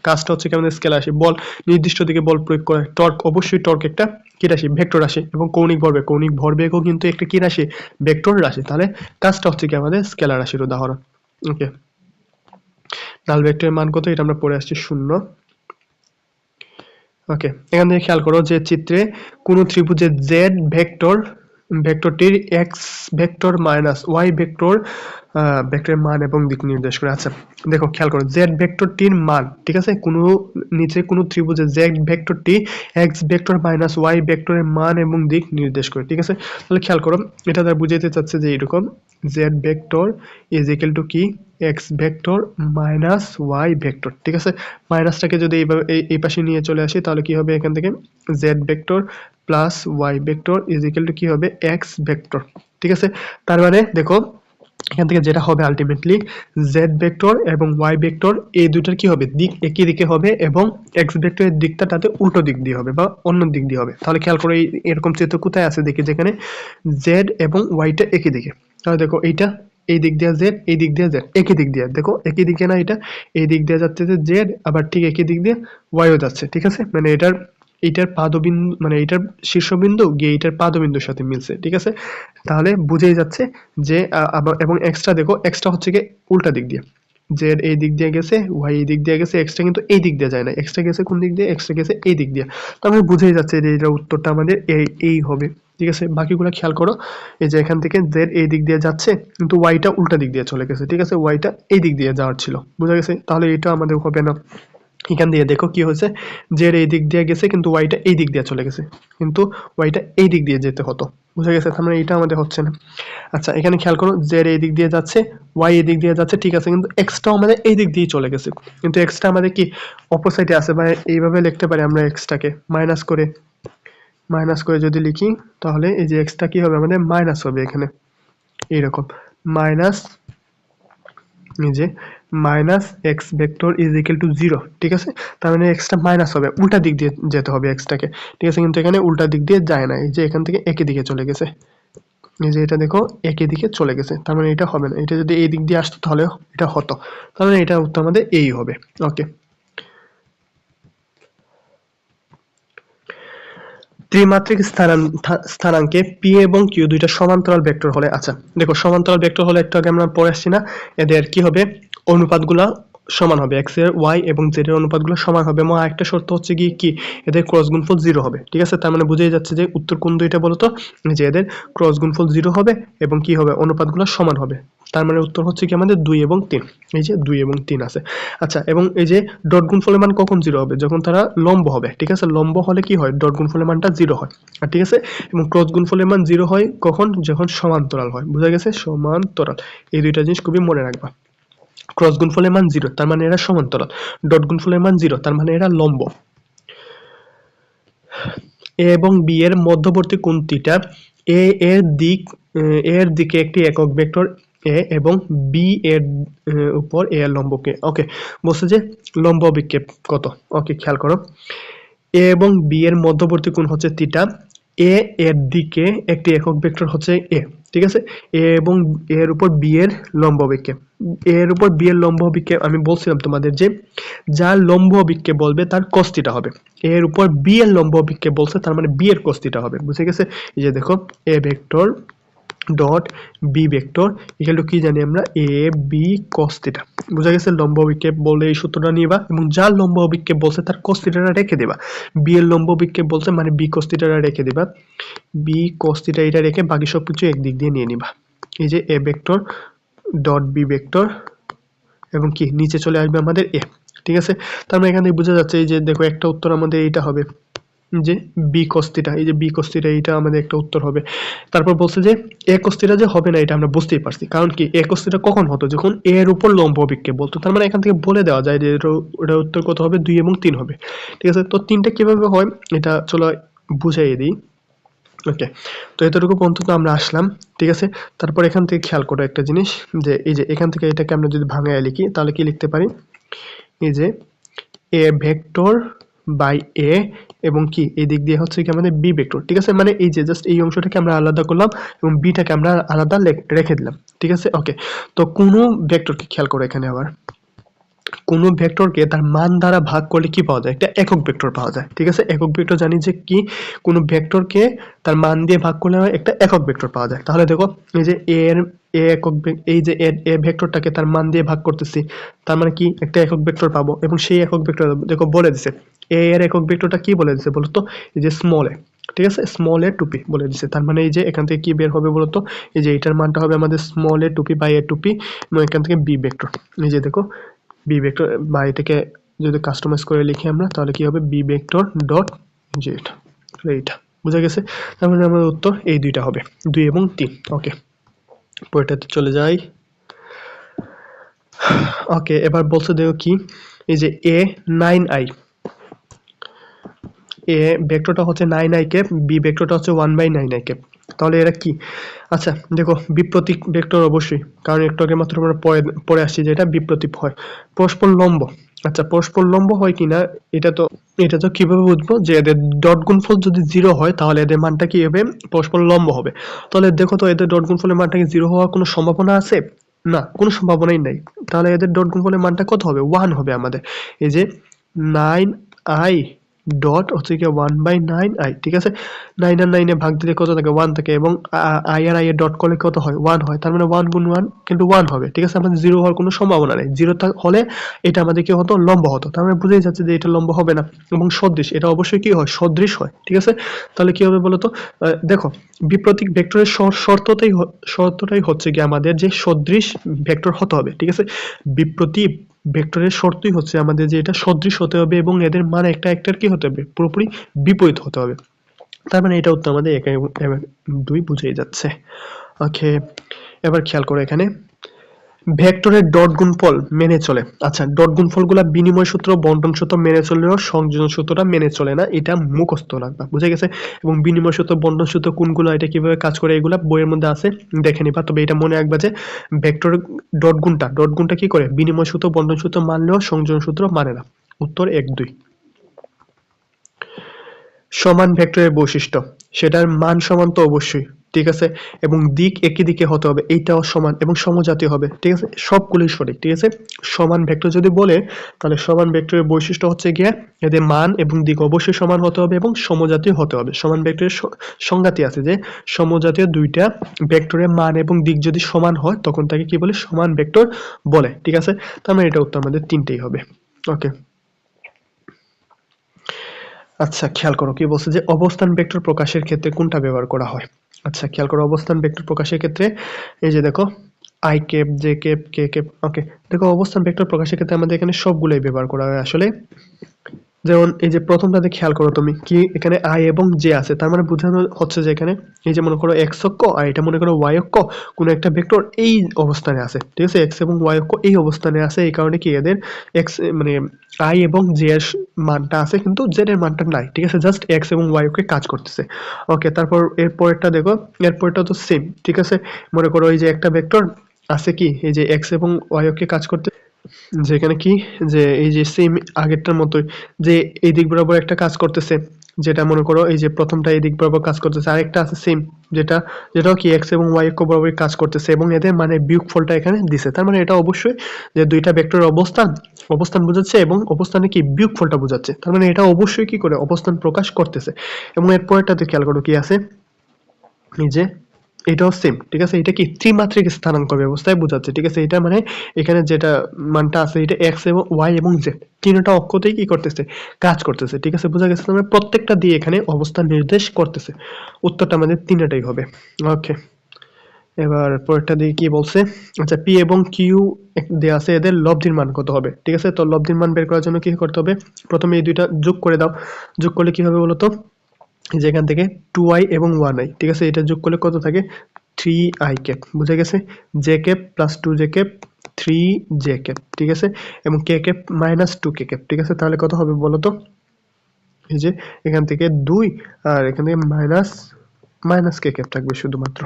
কাজটা হচ্ছে কি আমাদের স্কেলার রাশি। বল, নির্দিষ্ট দিকে বল প্রয়োগ করে। টর্ক, অবশ্যই টর্ক একটা কি রাশি, ভেক্টর রাশি। এবং কৌণিক ভরবেগও কিন্তু একটা কি রাশি, ভেক্টর রাশি। তাহলে কাজটা হচ্ছে কি আমাদের স্কেলার রাশির উদাহরণ। ওকে, নাল ভেক্টরের মান কত, এটা আমরা পড়ে আসছি 0। ওকে, এখান থেকে খেয়াল করো যে চিত্রে কোন ত্রিভুজের জেড ভেক্টরটির এক্স ভেক্টর মাইনাস ওয়াই ভেক্টরের মান এবং দিক নির্দেশ করে। আচ্ছা দেখো খেয়াল করো, জেড ভেক্টরটির মান, ঠিক আছে, নিচে কোন ত্রিভুজের জেড ভেক্টরটি এক্স ভেক্টর মাইনাস ওয়াই ভেক্টরের মান এবং দিক নির্দেশ করে, ঠিক আছে। তাহলে খেয়াল করো, এটা দ্বারা বুঝাইতে চাচ্ছে যে এরকম, Z vector is equal to কি, X vector minus Y vector, ঠিক আছে। মাইনাসটাকে যদি এইভাবে এই পাশে নিয়ে চলে আসি, তাহলে কি হবে, এখান থেকে z vector plus y vector is equal to কি হবে, এক্স ভেক্টর, ঠিক আছে। তার মানে দেখো এখান থেকে যেটা হবে আলটিমেটলি, জেড ভেক্টর এবং ওয়াই ভেক্টর এই দুটার কি হবে, দিক একই দিকে হবে, এবং এক্স ভেক্টরের দিকটা তাতে উল্টো দিক দিয়ে হবে বা অন্য দিক দিয়ে হবে। তাহলে খেয়াল করো এরকম চিত্র কোথায় আছে দেখি, যেখানে জেড এবং ওয়াইটা একই দিকে। তাহলে দেখো এইটা এই দিক দিয়ে জেড, এই দিক দিয়ে জেড, একই দিক দিয়ে, দেখো একই দিকে না, এটা এই দিক দিয়ে যাচ্ছে যে জেড, আবার ঠিক একই দিক দিয়ে ওয়াইও যাচ্ছে, ঠিক আছে। মানে এইটার পাদবিন্দু, মানে এইটার শীর্ষবিন্দু গিয়ে এইটার পাদবিন্দুর সাথে মিলছে, ঠিক আছে। তাহলে বুঝেই যাচ্ছে যে এবং এক্সট্রা দেখো, এক্সট্রা হচ্ছে গিয়ে উল্টা দিক দিয়ে, জেড এই দিক দিয়ে গেছে, ওয়াই এই দিক দিয়ে গেছে, এক্সট্রা কিন্তু এই দিক দিয়ে যায় না, এক্সট্রা গেছে কোন দিক দিয়ে, এক্সট্রা গেছে এই দিক দিয়ে। তাহলে বুঝেই যাচ্ছে যে এটার উত্তরটা আমাদের এই হবে, ঠিক আছে। বাকিগুলো খেয়াল করো, এই যে এখান থেকে জেড এই দিক দিয়ে যাচ্ছে, কিন্তু ওয়াইটা উল্টা দিক দিয়ে চলে গেছে, ঠিক আছে, ওয়াইটা এই দিক দিয়ে যাওয়ার ছিল, বুঝা গেছে। তাহলে এটা আমাদের হবে না। এখান দিয়ে দেখো কি হয়েছে, জেড এই দিক দিয়ে গেছে কিন্তু ওয়াইটা এই দিক দিয়ে চলে গেছে, কিন্তু ওয়াইটা এই দিক দিয়ে যেতে হতো, বুঝা গেছে। তার মানে এইটা আমাদের হচ্ছে না। আচ্ছা এখানে খেয়াল করো, জেড এই দিক দিয়ে যাচ্ছে, ওয়াই এই দিক দিয়ে যাচ্ছে, ঠিক আছে, কিন্তু এক্সটাও আমাদের এই দিক দিয়ে চলে গেছে, কিন্তু এক্সটা আমাদের কি অপোসাইডে আছে, বা এইভাবে লিখতে পারি আমরা, এক্সটাকে মাইনাস করে যদি লিখি, তাহলে এই যে এক্সটা কি হবে আমাদের মাইনাস হবে এখানে, এইরকম মাইনাস, এই যে minus x vector is equal to 0, ঠিক আছে। তার মানে এক্সটা মাইনাস হবে, উল্টা দিক দিয়ে যেতে হবে এক্সটাকে, ঠিক আছে, কিন্তু এখানে উল্টা দিক দিয়ে যায় না, এই যে এখান থেকে একই দিকে চলে গেছে, এই যে এটা দেখো একই দিকে চলে গেছে, তার মানে এটা হবে না। এটা যদি এই দিক দিয়ে আসতো তাহলে এটা হতো, তার মানে এটা উত্তর আমাদের এই হবে। ওকে, ত্রিমাত্রিক স্থানাঙ্কে পি এবং কিউ দুইটা সমান্তরাল ভেক্টর হলে, আচ্ছা দেখো সমান্তরাল ভেক্টর হলে একটু আগে আমরা পড়ে আসছি না, এদের কি হবে, অনুপাতগুলা সমান হবে, এক্স এর ওয়াই এবং জেড এর অনুপাতগুলো সমান হবে, এবং আরেকটা শর্ত হচ্ছে কি এদের ক্রস গুণফল 0 হবে, ঠিক আছে। তার মানে বুঝেই যাচ্ছে যে উত্তর কোন দুইটা বলতো, যে এদের ক্রস গুণফল 0 হবে এবং কি হবে, অনুপাতগুলো সমান হবে। তার মানে উত্তর হচ্ছে কি আমাদের 2 এবং 3, এই যে 2 এবং 3 আছে। আচ্ছা, এবং এই যে ডট গুণফলের মান কখন 0 হবে, যখন তারা লম্ব হবে, ঠিক আছে। লম্ব হলে কি হয়, ডট গুণফলের মানটা 0 হয়, আর ঠিক আছে। এবং ক্রস গুণফলের মান 0 হয় কখন, যখন সমান্তরাল হয়, বুঝা গেছে, সমান্তরাল। এই দুইটা জিনিস খুবই মনে রাখবা। ক্রস গুণফলের মান 0, তার মানে এরা সমান্তরাল। ডট গুণফলের মান 0, তার মানে এরা লম্ব। এ এবং বি এর মধ্যবর্তী কোণ থিটা, এ এর দিকে একটি একক ভেক্টর এ এবং বি এর উপর এ এর লম্বকে, ওকে, বলছে যে লম্ব অভিক্ষেপ কত। ওকে, খেয়াল করো, এ এবং বি এর মধ্যবর্তী কোণ হচ্ছে থিটা, এ এর দিকে একটি একক ভেক্টর হচ্ছে এ, ঠিক আছে। এ এবং এর উপর বি এর লম্ব অভিক্ষেপ, এর উপর বি এর লম্ব অভিক্ষেপ আমি বলছিলাম তোমাদের যে যার লম্ব অভিক্ষেপ বলবে তার cos থিটা হবে, এর উপর বি এর লম্ব অভিক্ষেপ বলছে, তার মানে বি এর cos থিটা হবে, বুঝে গেছে। এই যে দেখো, a vector dot b vector equal to কি জানি আমরা, এ বি cos থিটা, বুঝা গেছে। লম্ব অভিক্ষেপ বলে এই সূত্রটা নিবা, এবং যার লম্ব অভিক্ষেপ বলছে তার cos থিটাটা রেখে দিবা, বি এর লম্ব অভিক্ষেপ বলছে মানে বি cos থিটাটা রেখে দিবা, বি cos থিটা এটা রেখে বাকি সবকিছু একদিক দিয়ে নিয়ে নিবা। এই যে এ ভেক্টর ডট বি ভেক্টর, এবং কি নিচে চলে আসবে আমাদের এ, ঠিক আছে। তার মানে এখান থেকে বোঝা যাচ্ছে, এই যে দেখো একটা উত্তর আমাদের এইটা হবে, যে বি cos থিটা, এই যে বি cos থিটা, এইটা আমাদের একটা উত্তর হবে। তারপর বলছে যে এ cos থিটা যে হবে না, এটা আমরা বুঝতেই পারছি, কারণ কি এ cos থিটা কখন হতো, যখন এর উপর লম্ব অভিক্ষেপ বলতো। তার মানে এখান থেকে বলে দেওয়া যায় যে এটা উত্তর কত হবে, 2 এবং 3 হবে, ঠিক আছে। তো 3টা কিভাবে হয় এটা চলো বুঝাইয়ে দিই। ওকে, তো এতটুকু পর্যন্ত আমরা আসলাম, ঠিক আছে। তারপর এখান থেকে খেয়াল করো একটা জিনিস, যে এই যে এখান থেকে এটাকে আমরা যদি ভাঙায় লিখি, তাহলে কি লিখতে পারি, এই যে এ ভেক্টর বাই এ এবং কি এই দিক দিয়ে হচ্ছে কি আমাদের বি ভেক্টর, ঠিক আছে। মানে এই যে জাস্ট এই অংশটাকে আমরা আলাদা করলাম এবং বিটাকে আমরা আলাদা রেখে দিলাম, ঠিক আছে। ওকে, তো কোনো ভেক্টরকে খেয়াল করো এখানে আবার, কোনো ভেক্টরকে তার মান দ্বারা ভাগ করলে কি পাওয়া যায়, একটা একক ভেক্টর পাওয়া যায়, ঠিক আছে। একক ভেক্টর জানি যে কি, কোনো ভেক্টরকে তার মান দিয়ে ভাগ করলে একটা একক ভেক্টর পাওয়া যায়। তাহলে দেখো এই যে এই যে এ ভেক্টরটাকে তার মান দিয়ে ভাগ করতেছি, তার মানে কি একটা একক ভেক্টর পাবো, এবং সেই একক ভেক্টর দেখো বলে দিছে এর একক ভেক্টরটা কি বলে দিছে বলতো, এই যে স্মল এ, ঠিক আছে, স্মল এ টুপি বলে দিছে। তার মানে এই যে এখান থেকে কি বের হবে বলতো, এই যে এটার মানটা হবে আমাদের স্মল এ টুপি বাই এ টুপি, এবং এখান থেকে বি ভেক্টর, এই যে দেখো বি ভেক্টর বা এটাকে যদি কাস্টমাইজ করে লিখি আমরা, তাহলে কি হবে বি ভেক্টর ডট জেড, এইটা বুঝা গেছে। তার মানে আমাদের উত্তর এই দুইটা হবে, 2 এবং 3। ওকে, পরেরটাতে চলে যাই। ওকে, এবার বলছে দেখো কি, এই যে এ 9i, এ ভেক্টরটা হচ্ছে 9i ক্যাপ, বি ভেক্টরটা হচ্ছে 1/9i ক্যাপ। তাহলে এরা কি, আচ্ছা দেখো বিপ্রতীক ভেক্টর অবশ্যই, কারণ একটু আগে মাত্র আমরা পড়ে আসছি যে এটা বিপ্রতীক হয়। পরস্পর লম্ব, আচ্ছা পরস্পর লম্ব হয় কিনা এটা তো কিভাবে বুঝবো, যে এদের ডট গুণফল যদি 0 হয় তাহলে এদের মানটা কি হবে, পরস্পর লম্ব হবে। তাহলে দেখো তো এদের ডট গুণফলের মানটা কি 0 হওয়ার কোনো সম্ভাবনা আছে? না, কোনো সম্ভাবনাই নাই। তাহলে এদের ডট গুণফলের মানটা কত হবে, 1 হবে আমাদের। এই যে 9i ডট হচ্ছে কি 1/9i, ঠিক আছে। 9 আর 9 এ ভাগ দিলে কত থাকে, 1 থাকে, এবং i আর i এর ডট করলে কত হয়, 1 হয়। তার মানে 1 গুণ 1 কিন্তু 1 হবে, ঠিক আছে। আমাদের 0 হওয়ার কোনো সম্ভাবনা নেই। 0 হলে এটা আমাদের কি হতো, লম্ব হতো। তার মানে বুঝেই যাচ্ছে যে এটা লম্ব হবে না। এবং সদৃশ, এটা অবশ্যই কি হয়, সদৃশ হয়, ঠিক আছে। তাহলে কি হবে বলতো, দেখো বিপ্রতীক ভেক্টরের শর্তটাই হচ্ছে কি আমাদের যে সদৃশ ভেক্টর হতে হবে, ঠিক আছে। বিপ্রতীক ভেক্টরের শর্তই হচ্ছে আমাদের যে এটা সদৃশ হতে হবে এবং এদের মান একটা একটার কি হতে হবে, পুরোপুরি বিপরীত হতে হবে। তার মানে এটা উত্তর আমাদের 1 এবং 2 বুঝেই যাচ্ছে। ওকে, এবার খেয়াল করো এখানে ভেক্টরের ডট গুণফল মেনে চলে। আচ্ছা, ডট গুণফলগুলা বিনিময় সূত্র, বন্টন সূত্র মেনে চললেও সংযোজন সূত্রটা মেনে চলে না, এটা মুখস্থ রাখবা, বুঝে গেছে। এবং বিনিময় সূত্র, বন্টন সূত্র কোনগুলো, এটা কিভাবে কাজ করে, এগুলা বইয়ের মধ্যে আছে, দেখে নিবা। তবে এটা মনে রাখবা যে ভেক্টরের ডট গুণটা কি করে, বিনিময় সূত্র, বন্টন সূত্র মানলেও সংযোজন সূত্র মানে না। উত্তর 1, 2। সমান ভেক্টরের বৈশিষ্ট্য, সেটার মান সমান তো অবশ্যই, ঠিক আছে, এবং দিক একই দিকে হতে হবে, এইটাও সমান এবং সমজাতীয় হবে, ঠিক আছে, সবগুলোই সঠিক, ঠিক আছে। সমান ভেক্টর যদি বলে, তাহলে সমান ভেক্টরের বৈশিষ্ট্য হচ্ছে গিয়ে এদের মান এবং দিক অবশ্যই সমান হতে হবে এবং সমজাতীয় হতে হবে। সমান ভেক্টরের সংজ্ঞাতে আছে যে সমজাতীয় দুইটা ভেক্টরের মান এবং দিক যদি সমান হয় তখন তাকে কি বলে, সমান ভেক্টর বলে, ঠিক আছে। তার মানে এটা উত্তর আমাদের 3টেই হবে। ওকে, আচ্ছা খেয়াল করো কি বলছে, যে অবস্থান ভেক্টর প্রকাশের ক্ষেত্রে কোনটা ব্যবহার করা হয়। আচ্ছা খেয়াল করো, অবস্থান ভেক্টর প্রকাশের ক্ষেত্রে এই যে দেখো I cap, J cap, K cap. Okay, দেখো অবস্থান ভেক্টর প্রকাশের ক্ষেত্রে আমাদের এখানে সবগুলোই ব্যবহার করা হয় আসলে। যেমন এই যে প্রথমটাতে খেয়াল করো তুমি কি, এখানে আই এবং জে আছে, তার মানে বোঝানো হচ্ছে যে এখানে এই যে মনে করো এক্স অক্ষ আর এটা মনে করো ওয়াই অক্ষ, কোনো একটা ভেক্টর এই অবস্থানে আছে, ঠিক আছে, এক্স এবং ওয়াই অক্ষ এই অবস্থানে আছে, এই কারণে কি এদের এক্স মানে আই এবং জে এর মানটা আছে কিন্তু জেড এর মানটা নাই, ঠিক আছে, জাস্ট এক্স এবং ওয়াই অক্ষে কাজ করতেছে। ওকে, তারপর এর পরেরটা দেখো, এর পরেরটা তো সেম, ঠিক আছে। মনে করো এই যে একটা ভেক্টর আছে কি, এই যে এক্স এবং ওয়াই অক্ষে কাজ করতে, যেখানে কি, যে এই যে সেম আগেরটার মতোই, যে এই দিক বরাবর একটা কাজ করতেছে, যেটা মনে করো এই যে প্রথমটা এই দিক বরাবর কাজ করতেছে, আরেকটা আছে সেম, যেটাও কি এক্স এবং ওয়াই অক্ষ বরাবর কাজ করতেছে, এবং এদের মানে বিয়োগফলটা এখানে দিছে। তার মানে এটা অবশ্যই যে দুইটা ভেক্টরের অবস্থান বোঝাচ্ছে এবং অবস্থানে কি বিয়োগফলটা বোঝাচ্ছে। তার মানে এটা অবশ্যই কি করে, অবস্থান প্রকাশ করতেছে। এবং এর পরেরটাতে খেয়াল করো কি আছে, এই যে এটাও সেম, ঠিক আছে, এটা কি ত্রিমাত্রিক স্থানাঙ্ক ব্যবস্থায় বোঝাচ্ছে, ঠিক আছে। এটা মানে এখানে যেটা মানটা আছে এটা এক্স এবং ওয়াই এবং জেড তিনটা অক্ষতেই কি করতেছে, কাজ করতেছে, ঠিক আছে, বোঝা গেছে। আমরা প্রত্যেকটা দিয়ে এখানে অবস্থান নির্দেশ করতেছে। উত্তরটা আমাদের তিনটাই হবে। ওকে, এবার পরেরটা দিয়ে কি বলছে, আচ্ছা পি এবং কিউ দেওয়া আছে, এদের লব্ধির মান কত হবে, ঠিক আছে। তো লব্ধির মান বের করার জন্য কি করতে হবে, প্রথমে এই দুইটা যোগ করে দাও। যোগ করলে কি হবে বলতো, যেখান থেকে 2i এবং 1i, ঠিক আছে, এটা যোগ করলে কত থাকে, 3i ক্যাপ, বুঝে গেছে। J cap plus 2j cap 3j cap, ঠিক আছে, এবং কে ক্যাপ মাইনাস 2k ক্যাপ, ঠিক আছে। তাহলে কত হবে বলতো, এই যে এখান থেকে 2 আর এখান থেকে মাইনাস কে ক্যাপ থাকবে শুধুমাত্র।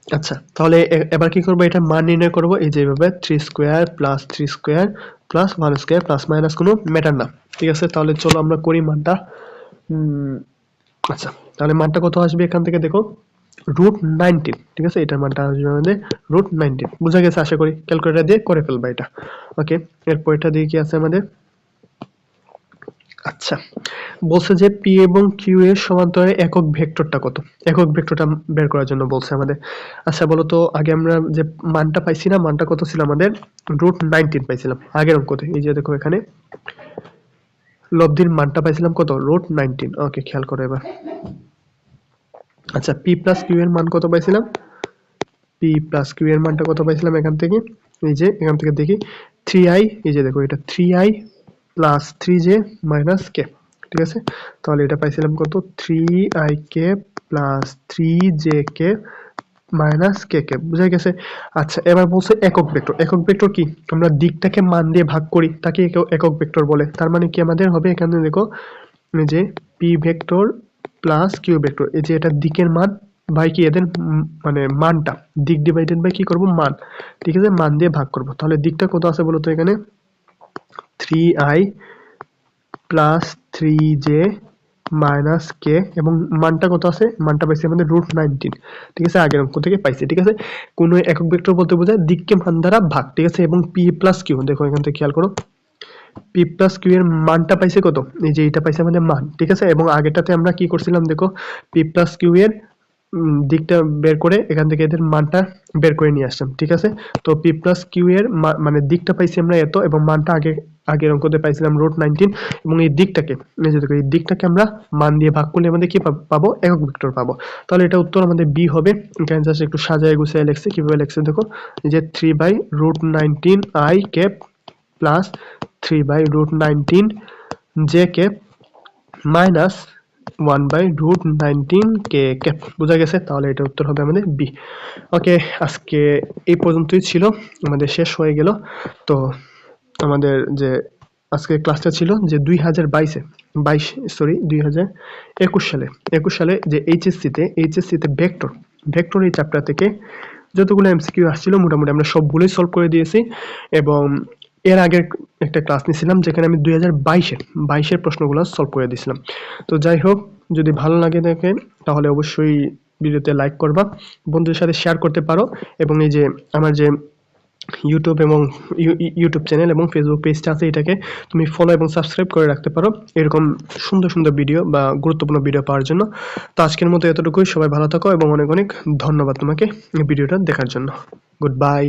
আচ্ছা, তাহলে এবার কি করব, এটা মান নির্ণয় করব এই যে এইভাবে 3 square plus 3 square plus 1 square plus minus কোনো ম্যাটার না। ঠিক আছে, তাহলে চলো আমরা করি মানটা। আচ্ছা, তাহলে মানটা কত আসবে এখান থেকে দেখো, √19। ঠিক আছে, এটার মানটা আসবে আমাদের √19। বুঝা গেছে আশা করি, ক্যালকুলেটর দিয়ে করে ফেলবা এটা। ওকে, এরপর এটা দিয়ে কি আছে আমাদের। আচ্ছা, বলছে যে পি এবং কিউ এর সমান্তরালে একক ভেক্টরটা কত, একক ভেক্টরটা বের করার জন্য বলছে আমাদের। আচ্ছা বলো তো, আগে আমরা যে মানটা পাইছি না, মানটা কত ছিল আমাদের, √19 পাইছিলাম আগের অঙ্কতে। এই যে দেখো এখানে লব্ধির মানটা পাইছিলাম কত, √19। ওকে, খেয়াল করো এবার। আচ্ছা, পি প্লাস কিউ এর মান কত পাইছিলাম, পি প্লাস কিউ এর মানটা কত পাইছিলাম এখান থেকে, এই যে এখান থেকে দেখি 3i, এই যে দেখো এটা 3i প্লাস 3j মাইনাস কে। ঠিক আছে, তাহলে এটা পাইছিলাম কত, 3ik প্লাস 3jk মাইনাস কে কে। বুঝা গেছে। আচ্ছা, এবার বলছে একক ভেক্টর। একক ভেক্টর কি, আমরা দিকটাকে মান দিয়ে ভাগ করি তাকে একক ভেক্টর বলে। তার মানে কি আমাদের হবে এখানে দেখো, এই যে p vector plus q vector, এই যে এটা দিকের মান বাই কি এদের মানে মানটা, দিক ডিভাইডেড বাই কি করব, মান। ঠিক আছে, মান দিয়ে ভাগ করব। তাহলে দিকটা কত আছে বলতো এখানে, 3i প্লাস 3j মাইনাস কে, এবং মানটা কত আছে, মানটা পাইছি আমাদের √19। ঠিক আছে, আগের অঙ্ক থেকে পাইছি। ঠিক আছে, কোন একক ভেক্টর বলতে বোঝায় দিককে মান দ্বারা ভাগ। ঠিক আছে, এবং পি প্লাস কিউ, দেখো এখান থেকে খেয়াল করো, পি প্লাস কিউ এর মানটা পাইছে কত, এই যে এটা পাইছে আমাদের মান। ঠিক আছে, এবং আগেরটাতে আমরা কি করছিলাম দেখো, পি প্লাস কিউ এর দিকটা বের করে এখান থেকে এদের মানটা বের করে নিয়ে আসলাম। ঠিক আছে, তো পি প্লাস কিউ এর মানে দিকটা পাইছি আমরা এত, এবং মানটা আগের অঙ্কতে পাইছিলাম √19, এবং এই দিকটাকে, এই যে দেখো এই দিকটাকে আমরা মান দিয়ে ভাগ করলে আমাদের কি পাবো, একক ভেক্টর পাবো। তাহলে এটা উত্তর আমাদের বি হবে। এখানে জাস্ট একটু সাজায় গুছিয়ে লিখছি, কিভাবে লিখছি দেখো, এই যে 3/√19i cap plus 3/√19 J cap minus 1/√19 কে ক্যাপ। বোঝা গেছে, তাহলে এটা উত্তর হবে আমাদের বি। ওকে, আজকে এই পর্যন্তই ছিল, আমাদের শেষ হয়ে গেল। তো আমাদের যে আজকে ক্লাসটা ছিল যে 2021 সালে যে এইচএসসিতে ভেক্টর এই চ্যাপ্টার থেকে যতগুলো এমসিকিউ আসছিল মোটামুটি আমরা সবগুলোই সলভ করে দিয়েছি। এবং এর আগের একটা ক্লাস নিয়েছিলাম যেখানে আমি 2022-এর প্রশ্নগুলো সলভ করে দিয়েছিলাম। তো যাই হোক, যদি ভালো লাগে থাকে তাহলে অবশ্যই ভিডিওতে লাইক করবা, বন্ধুদের সাথে শেয়ার করতে পারো, এবং এই যে আমার যে ইউটিউব চ্যানেল এবং ফেসবুক পেজটা আছে, এটাকে তুমি ফলো এবং সাবস্ক্রাইব করে রাখতে পারো এরকম সুন্দর সুন্দর ভিডিও বা গুরুত্বপূর্ণ ভিডিও পাওয়ার জন্য। তো আজকের মতো এতটুকুই, সবাই ভালো থাকো এবং অনেক অনেক ধন্যবাদ তোমাকে এই ভিডিওটা দেখার জন্য। Good bye.